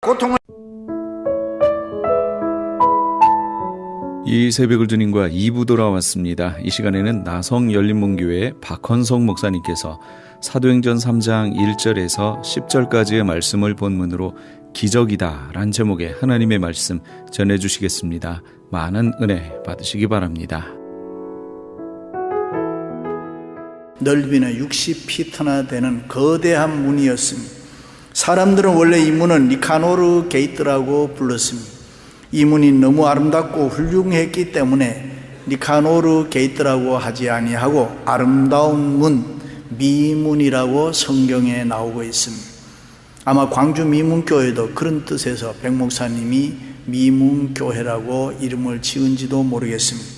고통을. 이 새벽을 주님과 2부 돌아왔습니다. 이 시간에는 나성열린문교회 박헌성 목사님께서 사도행전 3장 1절에서 10절까지의 말씀을 본문으로 기적이다 란 제목의 하나님의 말씀 전해주시겠습니다. 많은 은혜 받으시기 바랍니다. 넓이는 60피트나 되는 거대한 문이었습니다. 사람들은 원래 이 문은 니카노르 게이트라고 불렀습니다. 이 문이 너무 아름답고 훌륭했기 때문에 니카노르 게이트라고 하지 아니하고 아름다운 문, 미문이라고 성경에 나오고 있습니다. 아마 광주 미문교회도 그런 뜻에서 백 목사님이 미문교회라고 이름을 지은지도 모르겠습니다.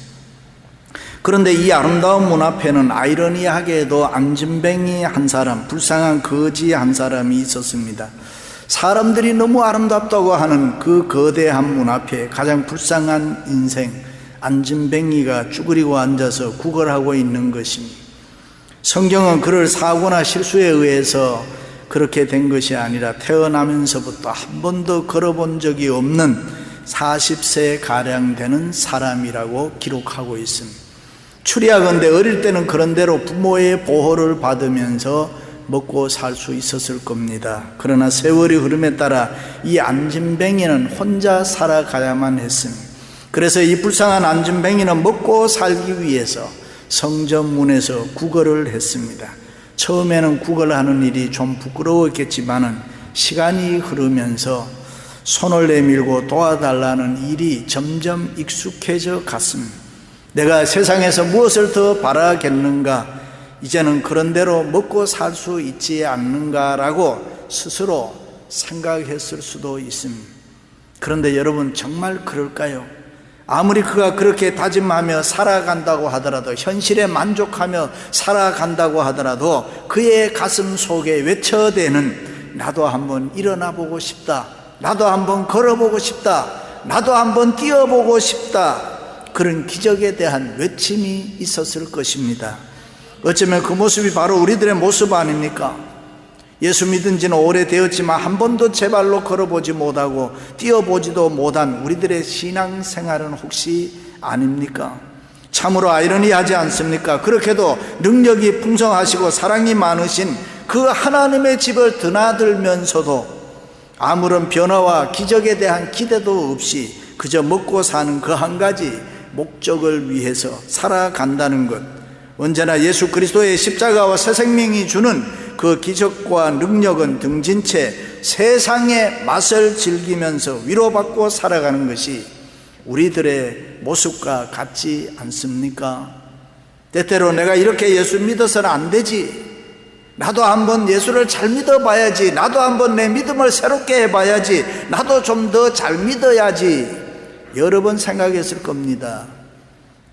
그런데 이 아름다운 문 앞에는 아이러니하게도 안진뱅이 한 사람, 불쌍한 거지 한 사람이 있었습니다. 사람들이 너무 아름답다고 하는 그 거대한 문 앞에 가장 불쌍한 인생 안진뱅이가 쭈그리고 앉아서 구걸하고 있는 것입니다. 성경은 그를 사고나 실수에 의해서 그렇게 된 것이 아니라 태어나면서부터 한 번도 걸어본 적이 없는 40세 가량 되는 사람이라고 기록하고 있습니다. 추리하건대 어릴 때는 그런 대로 부모의 보호를 받으면서 먹고 살 수 있었을 겁니다. 그러나 세월이 흐름에 따라 이 안진뱅이는 혼자 살아가야만 했습니다. 그래서 이 불쌍한 안진뱅이는 먹고 살기 위해서 성전문에서 구걸을 했습니다. 처음에는 구걸하는 일이 좀 부끄러웠겠지만은 시간이 흐르면서 손을 내밀고 도와달라는 일이 점점 익숙해져 갔습니다. 내가 세상에서 무엇을 더 바라겠는가? 이제는 그런 대로 먹고 살 수 있지 않는가라고 스스로 생각했을 수도 있습니다. 그런데 여러분, 정말 그럴까요? 아무리 그가 그렇게 다짐하며 살아간다고 하더라도, 현실에 만족하며 살아간다고 하더라도 그의 가슴 속에 외쳐대는 나도 한번 일어나 보고 싶다, 나도 한번 걸어보고 싶다, 나도 한번 뛰어보고 싶다, 그런 기적에 대한 외침이 있었을 것입니다. 어쩌면 그 모습이 바로 우리들의 모습 아닙니까? 예수 믿은 지는 오래되었지만 한 번도 제 발로 걸어보지 못하고 뛰어보지도 못한 우리들의 신앙생활은 혹시 아닙니까? 참으로 아이러니하지 않습니까? 그렇게도 능력이 풍성하시고 사랑이 많으신 그 하나님의 집을 드나들면서도 아무런 변화와 기적에 대한 기대도 없이 그저 먹고 사는 그 한 가지 목적을 위해서 살아간다는 것, 언제나 예수 그리스도의 십자가와 새 생명이 주는 그 기적과 능력은 등진 채 세상의 맛을 즐기면서 위로받고 살아가는 것이 우리들의 모습과 같지 않습니까? 때때로 내가 이렇게 예수 믿어서는 안 되지, 나도 한번 예수를 잘 믿어봐야지, 나도 한번 내 믿음을 새롭게 해봐야지, 나도 좀 더 잘 믿어야지, 여러 번 생각했을 겁니다.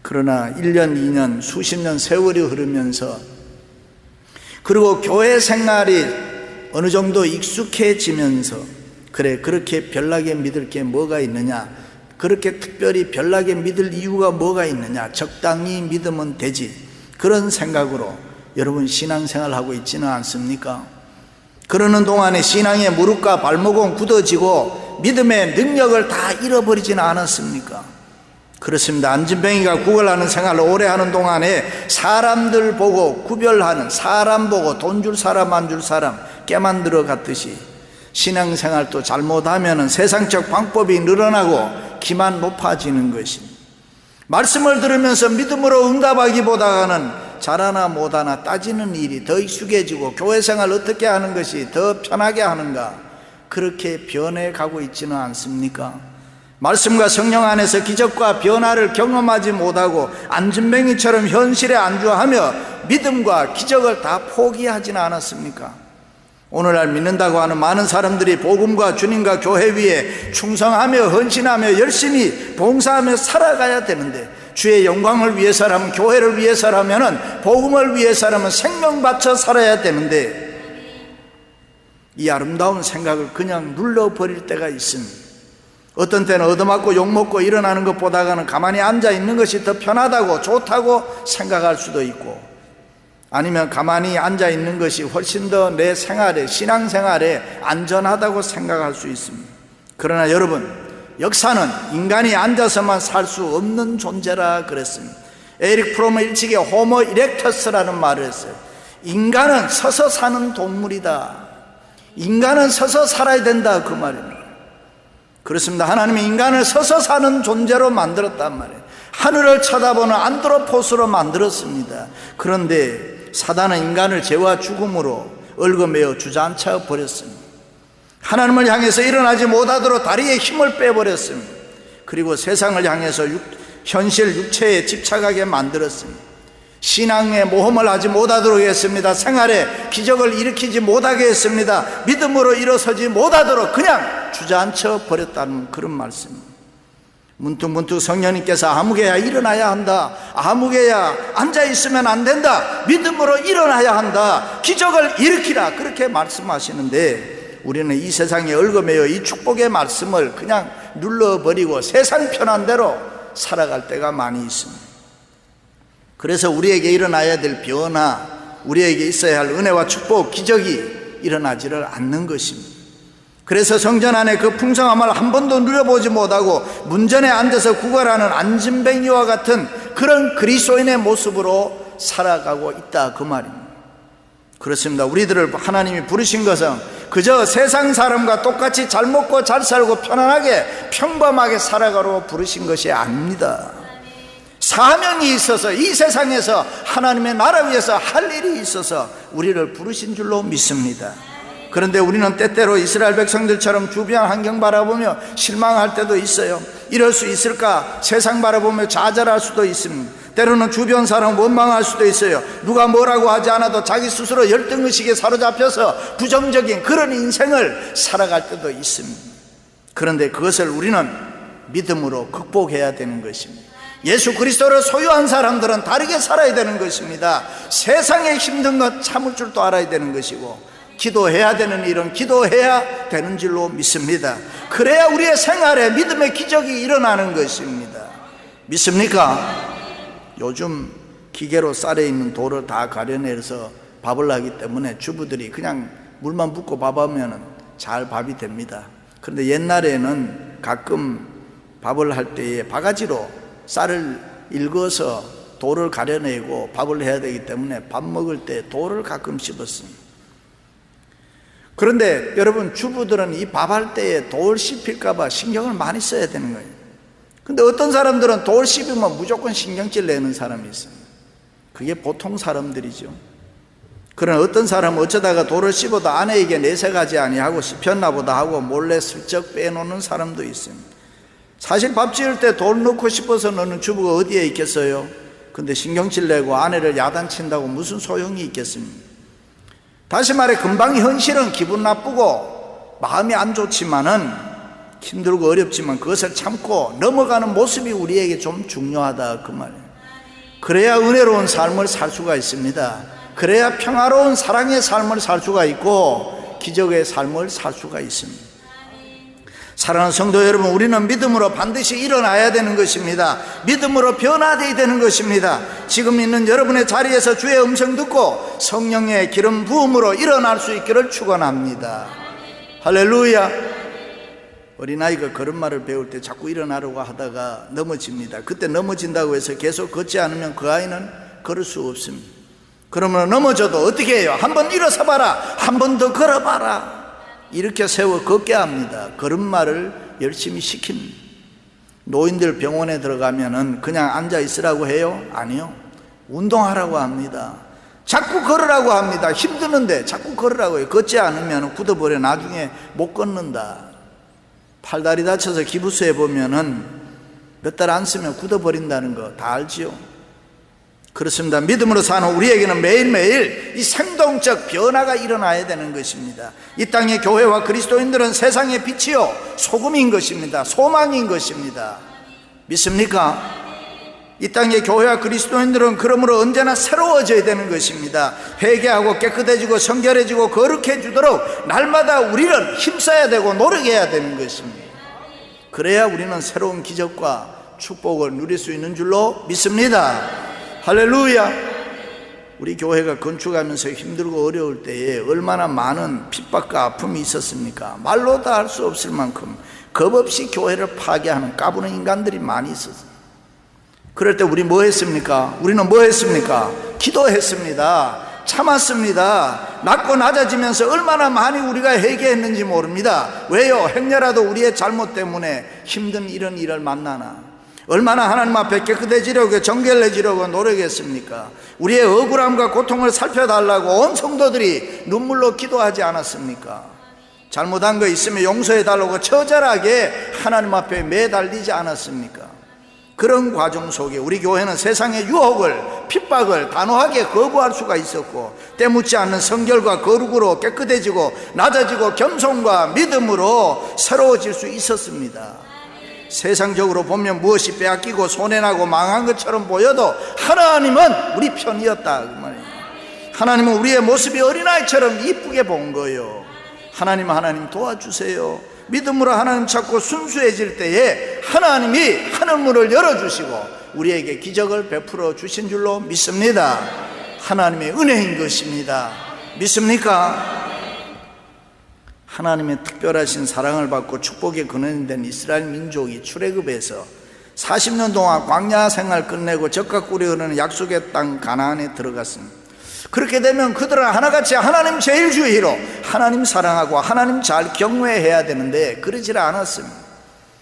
그러나 1년, 2년, 수십 년 세월이 흐르면서, 그리고 교회 생활이 어느 정도 익숙해지면서, 그래, 그렇게 별나게 믿을 게 뭐가 있느냐, 그렇게 특별히 별나게 믿을 이유가 뭐가 있느냐, 적당히 믿으면 되지, 그런 생각으로 여러분 신앙생활하고 있지는 않습니까? 그러는 동안에 신앙의 무릎과 발목은 굳어지고 믿음의 능력을 다 잃어버리지는 않았습니까? 그렇습니다. 안진뱅이가 구걸하는 생활을 오래 하는 동안에 사람들 보고 구별하는, 사람 보고 돈 줄 사람 안 줄 사람 깨만들어 갔듯이 신앙생활도 잘못하면 세상적 방법이 늘어나고 기만 높아지는 것입니다. 말씀을 들으면서 믿음으로 응답하기보다는 잘하나 못하나 따지는 일이 더 익숙해지고 교회생활 어떻게 하는 것이 더 편하게 하는가, 그렇게 변해가고 있지는 않습니까? 말씀과 성령 안에서 기적과 변화를 경험하지 못하고 안진뱅이처럼 현실에 안주하며 믿음과 기적을 다 포기하지는 않았습니까? 오늘날 믿는다고 하는 많은 사람들이 복음과 주님과 교회 위에 충성하며 헌신하며 열심히 봉사하며 살아가야 되는데, 주의 영광을 위해서라면, 교회를 위해서라면, 복음을 위해서라면 생명 바쳐 살아야 되는데, 이 아름다운 생각을 그냥 눌러버릴 때가 있습니다. 어떤 때는 얻어맞고 욕먹고 일어나는 것보다는 가만히 앉아있는 것이 더 편하다고 좋다고 생각할 수도 있고, 아니면 가만히 앉아있는 것이 훨씬 더 내 생활에, 신앙생활에 안전하다고 생각할 수 있습니다. 그러나 여러분, 역사는 인간이 앉아서만 살 수 없는 존재라 그랬습니다. 에릭 프롬은 일찍이 호모 이렉터스라는 말을 했어요. 인간은 서서 사는 동물이다. 인간은 서서 살아야 된다, 그 말입니다. 그렇습니다. 하나님이 인간을 서서 사는 존재로 만들었단 말이에요. 하늘을 쳐다보는 안드로포스로 만들었습니다. 그런데 사단은 인간을 죄와 죽음으로 얽어매어 주저앉혀 버렸습니다. 하나님을 향해서 일어나지 못하도록 다리에 힘을 빼버렸습니다. 그리고 세상을 향해서 현실 육체에 집착하게 만들었습니다. 신앙의 모험을 하지 못하도록 했습니다. 생활에 기적을 일으키지 못하게 했습니다. 믿음으로 일어서지 못하도록 그냥 주저앉혀 버렸다는 그런 말씀입니다. 문득문득 성령님께서 아무개야 일어나야 한다, 아무개야 앉아있으면 안 된다, 믿음으로 일어나야 한다, 기적을 일으키라, 그렇게 말씀하시는데 우리는 이 세상에 얽어매여 이 축복의 말씀을 그냥 눌러버리고 세상 편한 대로 살아갈 때가 많이 있습니다. 그래서 우리에게 일어나야 될 변화, 우리에게 있어야 할 은혜와 축복, 기적이 일어나지를 않는 것입니다. 그래서 성전 안에 그 풍성함을 한 번도 누려보지 못하고 문전에 앉아서 구걸하는 안진뱅이와 같은 그런 그리스도인의 모습으로 살아가고 있다, 그 말입니다. 그렇습니다. 우리들을 하나님이 부르신 것은 그저 세상 사람과 똑같이 잘 먹고 잘 살고 편안하게 평범하게 살아가라고 부르신 것이 아닙니다. 사명이 있어서 이 세상에서 하나님의 나라 위해서 할 일이 있어서 우리를 부르신 줄로 믿습니다. 그런데 우리는 때때로 이스라엘 백성들처럼 주변 환경 바라보며 실망할 때도 있어요. 이럴 수 있을까? 세상 바라보며 좌절할 수도 있습니다. 때로는 주변 사람 원망할 수도 있어요. 누가 뭐라고 하지 않아도 자기 스스로 열등의식에 사로잡혀서 부정적인 그런 인생을 살아갈 때도 있습니다. 그런데 그것을 우리는 믿음으로 극복해야 되는 것입니다. 예수 그리스도를 소유한 사람들은 다르게 살아야 되는 것입니다. 세상에 힘든 것 참을 줄도 알아야 되는 것이고, 기도해야 되는 일은 기도해야 되는 줄로 믿습니다. 그래야 우리의 생활에 믿음의 기적이 일어나는 것입니다. 믿습니까? 요즘 기계로 쌀에 있는 돌을 다 가려내서 밥을 하기 때문에 주부들이 그냥 물만 붓고 밥하면 잘 밥이 됩니다. 그런데 옛날에는 가끔 밥을 할 때에 바가지로 쌀을 일궈서 돌을 가려내고 밥을 해야 되기 때문에 밥 먹을 때 돌을 가끔 씹었습니다. 그런데 여러분, 주부들은 이 밥할 때에 돌 씹힐까봐 신경을 많이 써야 되는 거예요. 근데 어떤 사람들은 돌 씹으면 무조건 신경질 내는 사람이 있습니다. 그게 보통 사람들이죠. 그러나 어떤 사람은 어쩌다가 돌을 씹어도 아내에게 내색하지 아니하고 씹혔나 보다 하고 몰래 슬쩍 빼놓는 사람도 있습니다. 사실 밥 지을 때 돌 넣고 싶어서 넣는 주부가 어디에 있겠어요? 근데 신경질 내고 아내를 야단친다고 무슨 소용이 있겠습니까? 다시 말해, 금방 현실은 기분 나쁘고 마음이 안 좋지만은, 힘들고 어렵지만 그것을 참고 넘어가는 모습이 우리에게 좀 중요하다, 그 말이에요. 그래야 은혜로운 삶을 살 수가 있습니다. 그래야 평화로운 사랑의 삶을 살 수가 있고 기적의 삶을 살 수가 있습니다. 사랑하는 성도 여러분, 우리는 믿음으로 반드시 일어나야 되는 것입니다. 믿음으로 변화되어야 되는 것입니다. 지금 있는 여러분의 자리에서 주의 음성 듣고 성령의 기름 부음으로 일어날 수 있기를 축원합니다. 할렐루야. 어린아이가 걸음마를 배울 때 자꾸 일어나려고 하다가 넘어집니다. 그때 넘어진다고 해서 계속 걷지 않으면 그 아이는 걸을 수 없습니다. 그러면 넘어져도 어떻게 해요? 한번 일어서 봐라, 한 번 더 걸어봐라, 이렇게 세워 걷게 합니다. 걸음마를 열심히 시킵니다. 노인들 병원에 들어가면은 그냥 앉아 있으라고 해요? 아니요, 운동하라고 합니다. 자꾸 걸으라고 합니다. 힘드는데 자꾸 걸으라고 해요. 걷지 않으면 굳어버려 나중에 못 걷는다. 팔다리 다쳐서 기부스에 보면은 몇 달 안 쓰면 굳어버린다는 거 다 알지요? 그렇습니다. 믿음으로 사는 우리에게는 매일매일 이 생동적 변화가 일어나야 되는 것입니다. 이 땅의 교회와 그리스도인들은 세상의 빛이요 소금인 것입니다. 소망인 것입니다. 믿습니까? 이 땅의 교회와 그리스도인들은 그러므로 언제나 새로워져야 되는 것입니다. 회개하고 깨끗해지고 성결해지고 거룩해지도록 날마다 우리는 힘써야 되고 노력해야 되는 것입니다. 그래야 우리는 새로운 기적과 축복을 누릴 수 있는 줄로 믿습니다. 할렐루야. 우리 교회가 건축하면서 힘들고 어려울 때에 얼마나 많은 핍박과 아픔이 있었습니까? 말로 다 할 수 없을 만큼 겁없이 교회를 파괴하는 까부는 인간들이 많이 있었어요. 그럴 때 우리 뭐 했습니까? 우리는 뭐 했습니까? 기도했습니다. 참았습니다. 낮고 낮아지면서 얼마나 많이 우리가 회개했는지 모릅니다. 왜요? 행여라도 우리의 잘못 때문에 힘든 이런 일을 만나나 얼마나 하나님 앞에 깨끗해지려고 정결해지려고 노력했습니까? 우리의 억울함과 고통을 살펴달라고 온 성도들이 눈물로 기도하지 않았습니까? 잘못한 거 있으면 용서해달라고 처절하게 하나님 앞에 매달리지 않았습니까? 그런 과정 속에 우리 교회는 세상의 유혹을, 핍박을 단호하게 거부할 수가 있었고, 때묻지 않는 성결과 거룩으로 깨끗해지고 낮아지고 겸손과 믿음으로 새로워질 수 있었습니다. 세상적으로 보면 무엇이 빼앗기고 손해나고 망한 것처럼 보여도 하나님은 우리 편이었다 그 말이에요. 하나님은 우리의 모습이 어린아이처럼 이쁘게 본 거예요. 하나님 도와주세요. 믿음으로 하나님 찾고 순수해질 때에 하나님이 하늘문을 열어주시고 우리에게 기적을 베풀어 주신 줄로 믿습니다. 하나님의 은혜인 것입니다. 믿습니까? 하나님의 특별하신 사랑을 받고 축복의 근원이 된 이스라엘 민족이 출애굽에서 40년 동안 광야 생활 끝내고 젖과 꿀이 흐르는 약속의 땅 가나안에 들어갔습니다. 그렇게 되면 그들은 하나같이 하나님 제일주의로 하나님 사랑하고 하나님 잘 경외해야 되는데 그러질 않았습니다.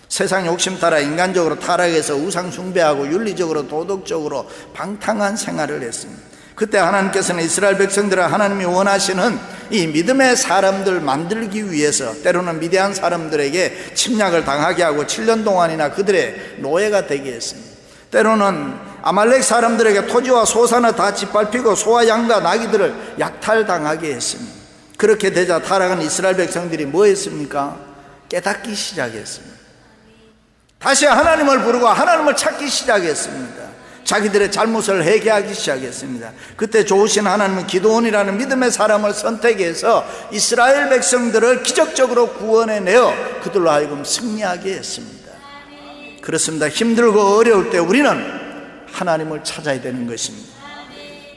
세상 욕심 따라 인간적으로 타락해서 우상 숭배하고 윤리적으로 도덕적으로 방탕한 생활을 했습니다. 그때 하나님께서는 이스라엘 백성들을 하나님이 원하시는 이 믿음의 사람들 만들기 위해서 때로는 미디안 사람들에게 침략을 당하게 하고 7년 동안이나 그들의 노예가 되게 했습니다. 때로는 아말렉 사람들에게 토지와 소산을 다 짓밟히고 소와 양과 나귀들을 약탈당하게 했습니다. 그렇게 되자 타락한 이스라엘 백성들이 뭐 했습니까? 깨닫기 시작했습니다. 다시 하나님을 부르고 하나님을 찾기 시작했습니다. 자기들의 잘못을 회개하기 시작했습니다. 그때 좋으신 하나님은 기드온이라는 믿음의 사람을 선택해서 이스라엘 백성들을 기적적으로 구원해내어 그들로 하여금 승리하게 했습니다. 그렇습니다. 힘들고 어려울 때 우리는 하나님을 찾아야 되는 것입니다.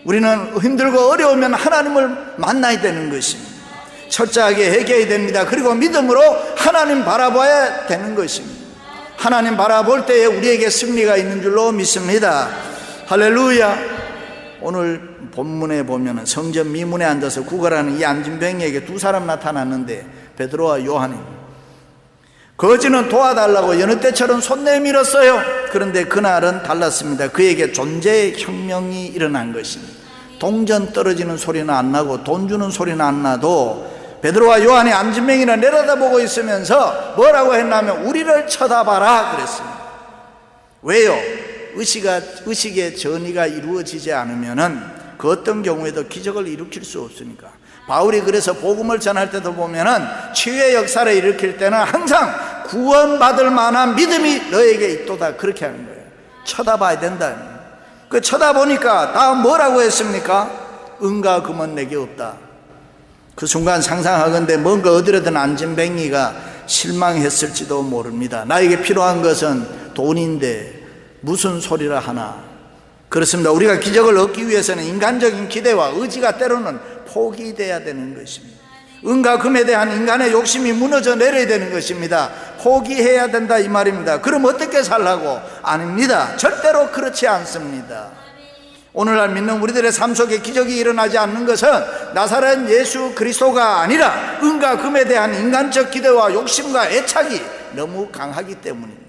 우리는 힘들고 어려우면 하나님을 만나야 되는 것입니다. 철저하게 회개해야 됩니다. 그리고 믿음으로 하나님 바라봐야 되는 것입니다. 하나님 바라볼 때에 우리에게 승리가 있는 줄로 믿습니다. 할렐루야. 오늘 본문에 보면 성전 미문에 앉아서 구걸하는 이 안진뱅이에게 두 사람 나타났는데 베드로와 요한이 거지는 도와달라고 여느 때처럼 손 내밀었어요. 그런데 그날은 달랐습니다. 그에게 존재의 혁명이 일어난 것입니다. 동전 떨어지는 소리는 안 나고 돈 주는 소리는 안 나도 베드로와 요한이 안진뱅이를 내려다보고 있으면서 뭐라고 했냐면 우리를 쳐다봐라 그랬습니다. 왜요? 의식의 전이가 이루어지지 않으면은 그 어떤 경우에도 기적을 일으킬 수 없으니까. 바울이 그래서 복음을 전할 때도 보면은 치유의 역사를 일으킬 때는 항상 구원받을 만한 믿음이 너에게 있도다 그렇게 하는 거예요. 쳐다봐야 된다. 그 쳐다보니까 다음 뭐라고 했습니까? 은과 금은 내게 없다. 그 순간 상상하건대 뭔가 어디로든 안진뱅이가 실망했을지도 모릅니다. 나에게 필요한 것은 돈인데 무슨 소리라 하나. 그렇습니다. 우리가 기적을 얻기 위해서는 인간적인 기대와 의지가 때로는 포기돼야 되는 것입니다. 은과 금에 대한 인간의 욕심이 무너져 내려야 되는 것입니다. 포기해야 된다 이 말입니다. 그럼 어떻게 살라고? 아닙니다. 절대로 그렇지 않습니다. 오늘날 믿는 우리들의 삶 속에 기적이 일어나지 않는 것은 나사렛 예수 그리스도가 아니라 은과 금에 대한 인간적 기대와 욕심과 애착이 너무 강하기 때문입니다.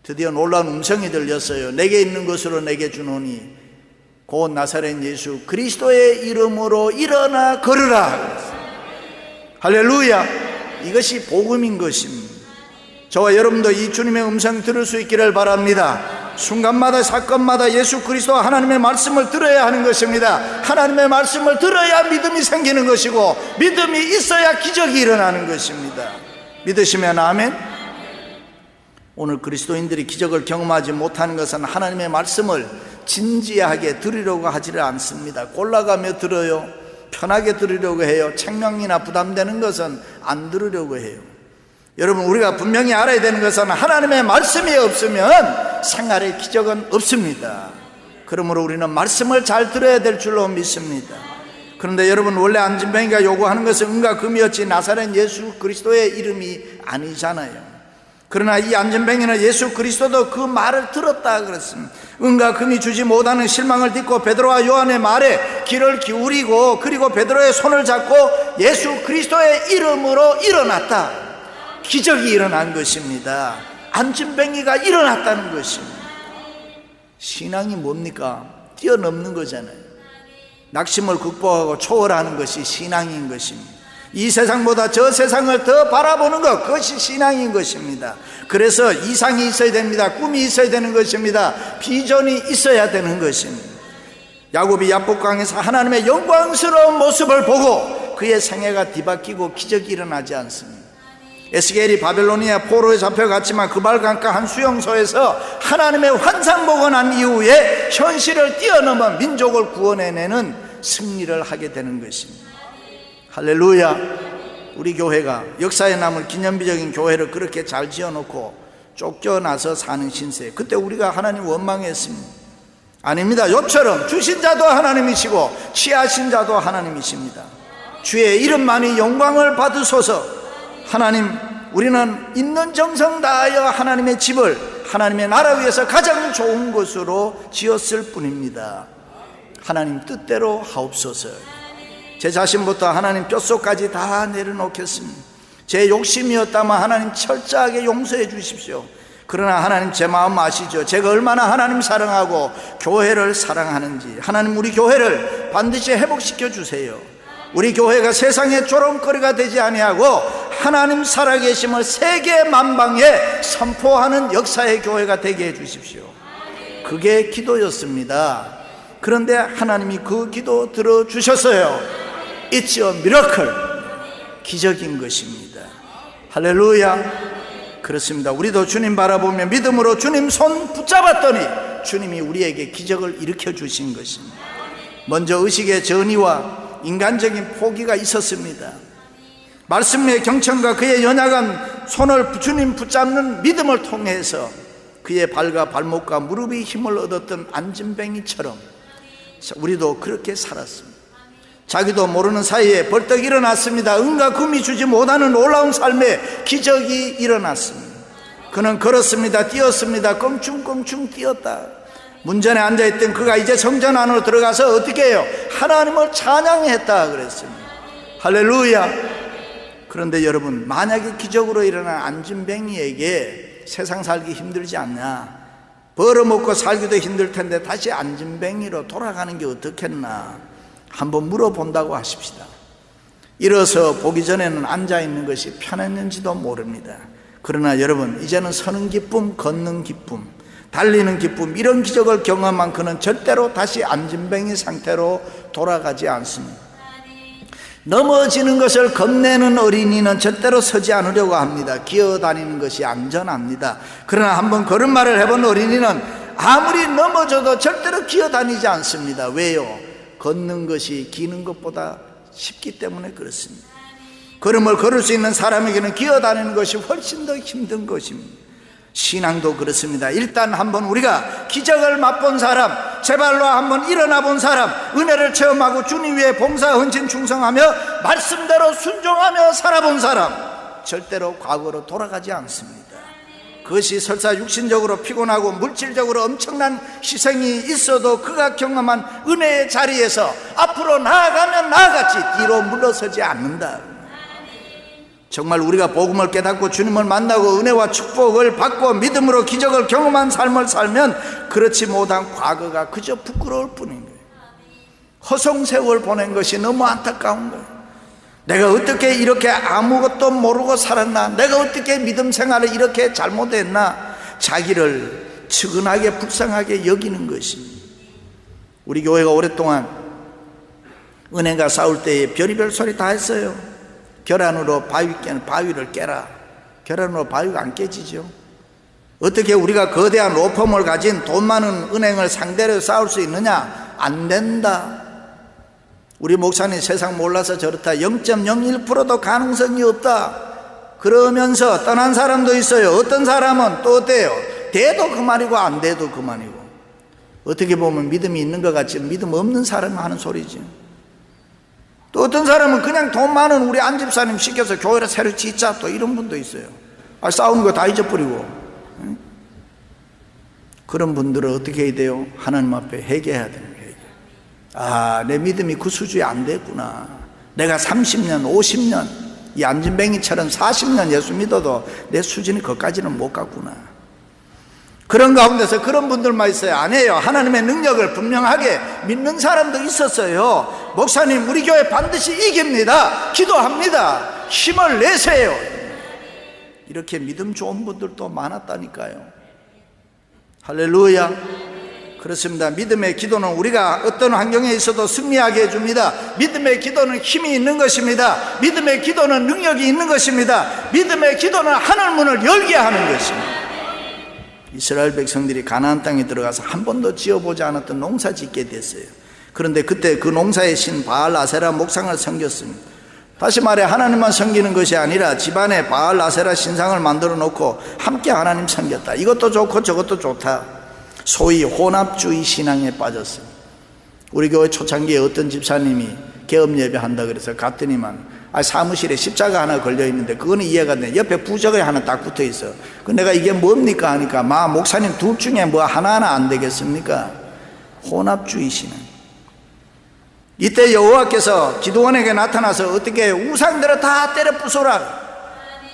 드디어 놀라운 음성이 들렸어요. 내게 있는 것으로 내게 주노니 곧 나사렛 예수 그리스도의 이름으로 일어나 걸으라. 할렐루야. 이것이 복음인 것입니다. 저와 여러분도 이 주님의 음성 들을 수 있기를 바랍니다. 순간마다 사건마다 예수 그리스도 하나님의 말씀을 들어야 하는 것입니다. 하나님의 말씀을 들어야 믿음이 생기는 것이고 믿음이 있어야 기적이 일어나는 것입니다. 믿으시면 아멘. 오늘 그리스도인들이 기적을 경험하지 못하는 것은 하나님의 말씀을 진지하게 들으려고 하지를 않습니다. 골라가며 들어요. 편하게 들으려고 해요. 책망이나 부담되는 것은 안 들으려고 해요. 여러분, 우리가 분명히 알아야 되는 것은 하나님의 말씀이 없으면 생활의 기적은 없습니다. 그러므로 우리는 말씀을 잘 들어야 될 줄로 믿습니다. 그런데 여러분, 원래 안진뱅이가 요구하는 것은 은과 금이었지 나사렛 예수 그리스도의 이름이 아니잖아요. 그러나 이 안진뱅이는 예수 그리스도도 그 말을 들었다 그랬습니다. 은과 금이 주지 못하는 실망을 딛고 베드로와 요한의 말에 귀를 기울이고, 그리고 베드로의 손을 잡고 예수 그리스도의 이름으로 일어났다. 기적이 일어난 것입니다. 안진뱅이가 일어났다는 것입니다. 신앙이 뭡니까? 뛰어넘는 거잖아요. 낙심을 극복하고 초월하는 것이 신앙인 것입니다. 이 세상보다 저 세상을 더 바라보는 것, 그것이 신앙인 것입니다. 그래서 이상이 있어야 됩니다. 꿈이 있어야 되는 것입니다. 비전이 있어야 되는 것입니다. 야곱이 야복강에서 하나님의 영광스러운 모습을 보고 그의 생애가 뒤바뀌고 기적이 일어나지 않습니다. 에스겔이 바벨로니아 포로에 잡혀갔지만 그발강가 한 수용소에서 하나님의 환상 보고 난 이후에 현실을 뛰어넘어 민족을 구원해내는 승리를 하게 되는 것입니다. 할렐루야. 우리 교회가 역사에 남을 기념비적인 교회를 그렇게 잘 지어놓고 쫓겨나서 사는 신세, 그때 우리가 하나님 원망했습니다. 아닙니다. 욥처럼 주신 자도 하나님이시고 취하신 자도 하나님이십니다. 주의 이름만이 영광을 받으소서. 하나님, 우리는 있는 정성 다하여 하나님의 집을 하나님의 나라 위에서 가장 좋은 곳으로 지었을 뿐입니다. 하나님 뜻대로 하옵소서. 제 자신부터 하나님 뼛속까지 다 내려놓겠습니다. 제 욕심이었다면 하나님 철저하게 용서해 주십시오. 그러나 하나님, 제 마음 아시죠? 제가 얼마나 하나님 사랑하고 교회를 사랑하는지. 하나님, 우리 교회를 반드시 회복시켜 주세요. 우리 교회가 세상의 조롱거리가 되지 아니하고 하나님 살아계심을 세계 만방에 선포하는 역사의 교회가 되게 해 주십시오. 그게 기도였습니다. 그런데 하나님이 그 기도 들어주셨어요. It's a miracle. 기적인 것입니다. 할렐루야. 그렇습니다. 우리도 주님 바라보며 믿음으로 주님 손 붙잡았더니 주님이 우리에게 기적을 일으켜 주신 것입니다. 먼저 의식의 전이와 인간적인 포기가 있었습니다. 말씀의 경청과 그의 연약한 손을 주님 붙잡는 믿음을 통해서 그의 발과 발목과 무릎이 힘을 얻었던 안진뱅이처럼 우리도 그렇게 살았습니다. 자기도 모르는 사이에 벌떡 일어났습니다. 은과 금이 주지 못하는 놀라운 삶에 기적이 일어났습니다. 그는 걸었습니다. 뛰었습니다. 껑충껑충 뛰었다. 문전에 앉아있던 그가 이제 성전 안으로 들어가서 어떻게 해요? 하나님을 찬양했다 그랬습니다. 할렐루야. 그런데 여러분, 만약에 기적으로 일어난 안진뱅이에게 세상 살기 힘들지 않냐? 벌어먹고 살기도 힘들 텐데 다시 안진뱅이로 돌아가는 게 어떻겠나? 한번 물어본다고 하십시다. 일어서 보기 전에는 앉아있는 것이 편했는지도 모릅니다. 그러나 여러분, 이제는 서는 기쁨, 걷는 기쁨, 달리는 기쁨, 이런 기적을 경험한 그는 절대로 다시 안진뱅이 상태로 돌아가지 않습니다. 넘어지는 것을 겁내는 어린이는 절대로 서지 않으려고 합니다. 기어다니는 것이 안전합니다. 그러나 한번 걸음마를 해본 어린이는 아무리 넘어져도 절대로 기어다니지 않습니다. 왜요? 걷는 것이 기는 것보다 쉽기 때문에 그렇습니다. 걸음을 걸을 수 있는 사람에게는 기어다니는 것이 훨씬 더 힘든 것입니다. 신앙도 그렇습니다. 일단 한번 우리가 기적을 맛본 사람, 제 발로 한번 일어나 본 사람, 은혜를 체험하고 주님 위에 봉사, 헌신, 충성하며 말씀대로 순종하며 살아본 사람, 절대로 과거로 돌아가지 않습니다. 그것이 설사 육신적으로 피곤하고 물질적으로 엄청난 희생이 있어도 그가 경험한 은혜의 자리에서 앞으로 나아가면 나아갔지 뒤로 물러서지 않는다. 정말 우리가 복음을 깨닫고 주님을 만나고 은혜와 축복을 받고 믿음으로 기적을 경험한 삶을 살면 그렇지 못한 과거가 그저 부끄러울 뿐인 거예요. 허송세월 보낸 것이 너무 안타까운 거예요. 내가 어떻게 이렇게 아무것도 모르고 살았나? 내가 어떻게 믿음 생활을 이렇게 잘못했나? 자기를 측은하게 불쌍하게 여기는 것입니다. 우리 교회가 오랫동안 은행과 싸울 때에 별의별 소리 다 했어요. 계란으로 바위를 깨라. 계란으로 바위가 안 깨지죠. 어떻게 우리가 거대한 로펌을 가진 돈 많은 은행을 상대로 싸울 수 있느냐? 안 된다. 우리 목사님 세상 몰라서 저렇다. 0.01%도 가능성이 없다. 그러면서 떠난 사람도 있어요. 어떤 사람은 또 어때요? 돼도 그만이고 안 돼도 그만이고. 어떻게 보면 믿음이 있는 것 같지 믿음 없는 사람이 하는 소리지. 또 어떤 사람은 그냥 돈 많은 우리 안집사님 시켜서 교회를 새로 짓자, 또 이런 분도 있어요. 싸우는 거 다 잊어버리고. 그런 분들은 어떻게 해야 돼요? 하나님 앞에 회개해야 되는 거예요. 내 믿음이 그 수준이 안 됐구나. 내가 30년 50년 이 안진뱅이처럼 40년 예수 믿어도 내 수준이 거기까지는 못 갔구나. 그런 가운데서 그런 분들만 있어요. 아니에요. 하나님의 능력을 분명하게 믿는 사람도 있었어요. 목사님, 우리 교회 반드시 이깁니다. 기도합니다. 힘을 내세요. 이렇게 믿음 좋은 분들도 많았다니까요. 할렐루야. 그렇습니다. 믿음의 기도는 우리가 어떤 환경에 있어도 승리하게 해줍니다. 믿음의 기도는 힘이 있는 것입니다. 믿음의 기도는 능력이 있는 것입니다. 믿음의 기도는 하늘 문을 열게 하는 것입니다. 이스라엘 백성들이 가나안 땅에 들어가서 한 번도 지어보지 않았던 농사 짓게 됐어요. 그런데 그때 그 농사의 신 바알 아세라 목상을 섬겼습니다. 다시 말해 하나님만 섬기는 것이 아니라 집안에 바알 아세라 신상을 만들어 놓고 함께 하나님 섬겼다. 이것도 좋고 저것도 좋다. 소위 혼합주의 신앙에 빠졌어요. 우리 교회 초창기에 어떤 집사님이 개업 예배한다 그래서 갔더니만 사무실에 십자가 하나 걸려 있는데 그거는 이해가 안 돼. 옆에 부적이 하나 딱 붙어 있어. 그 내가 이게 뭡니까 하니까 목사님 둘 중에 뭐 하나는 안 되겠습니까? 혼합주의 신앙. 이때 여호와께서 기드온에게 나타나서 어떻게 우상들을 다 때려 부숴라.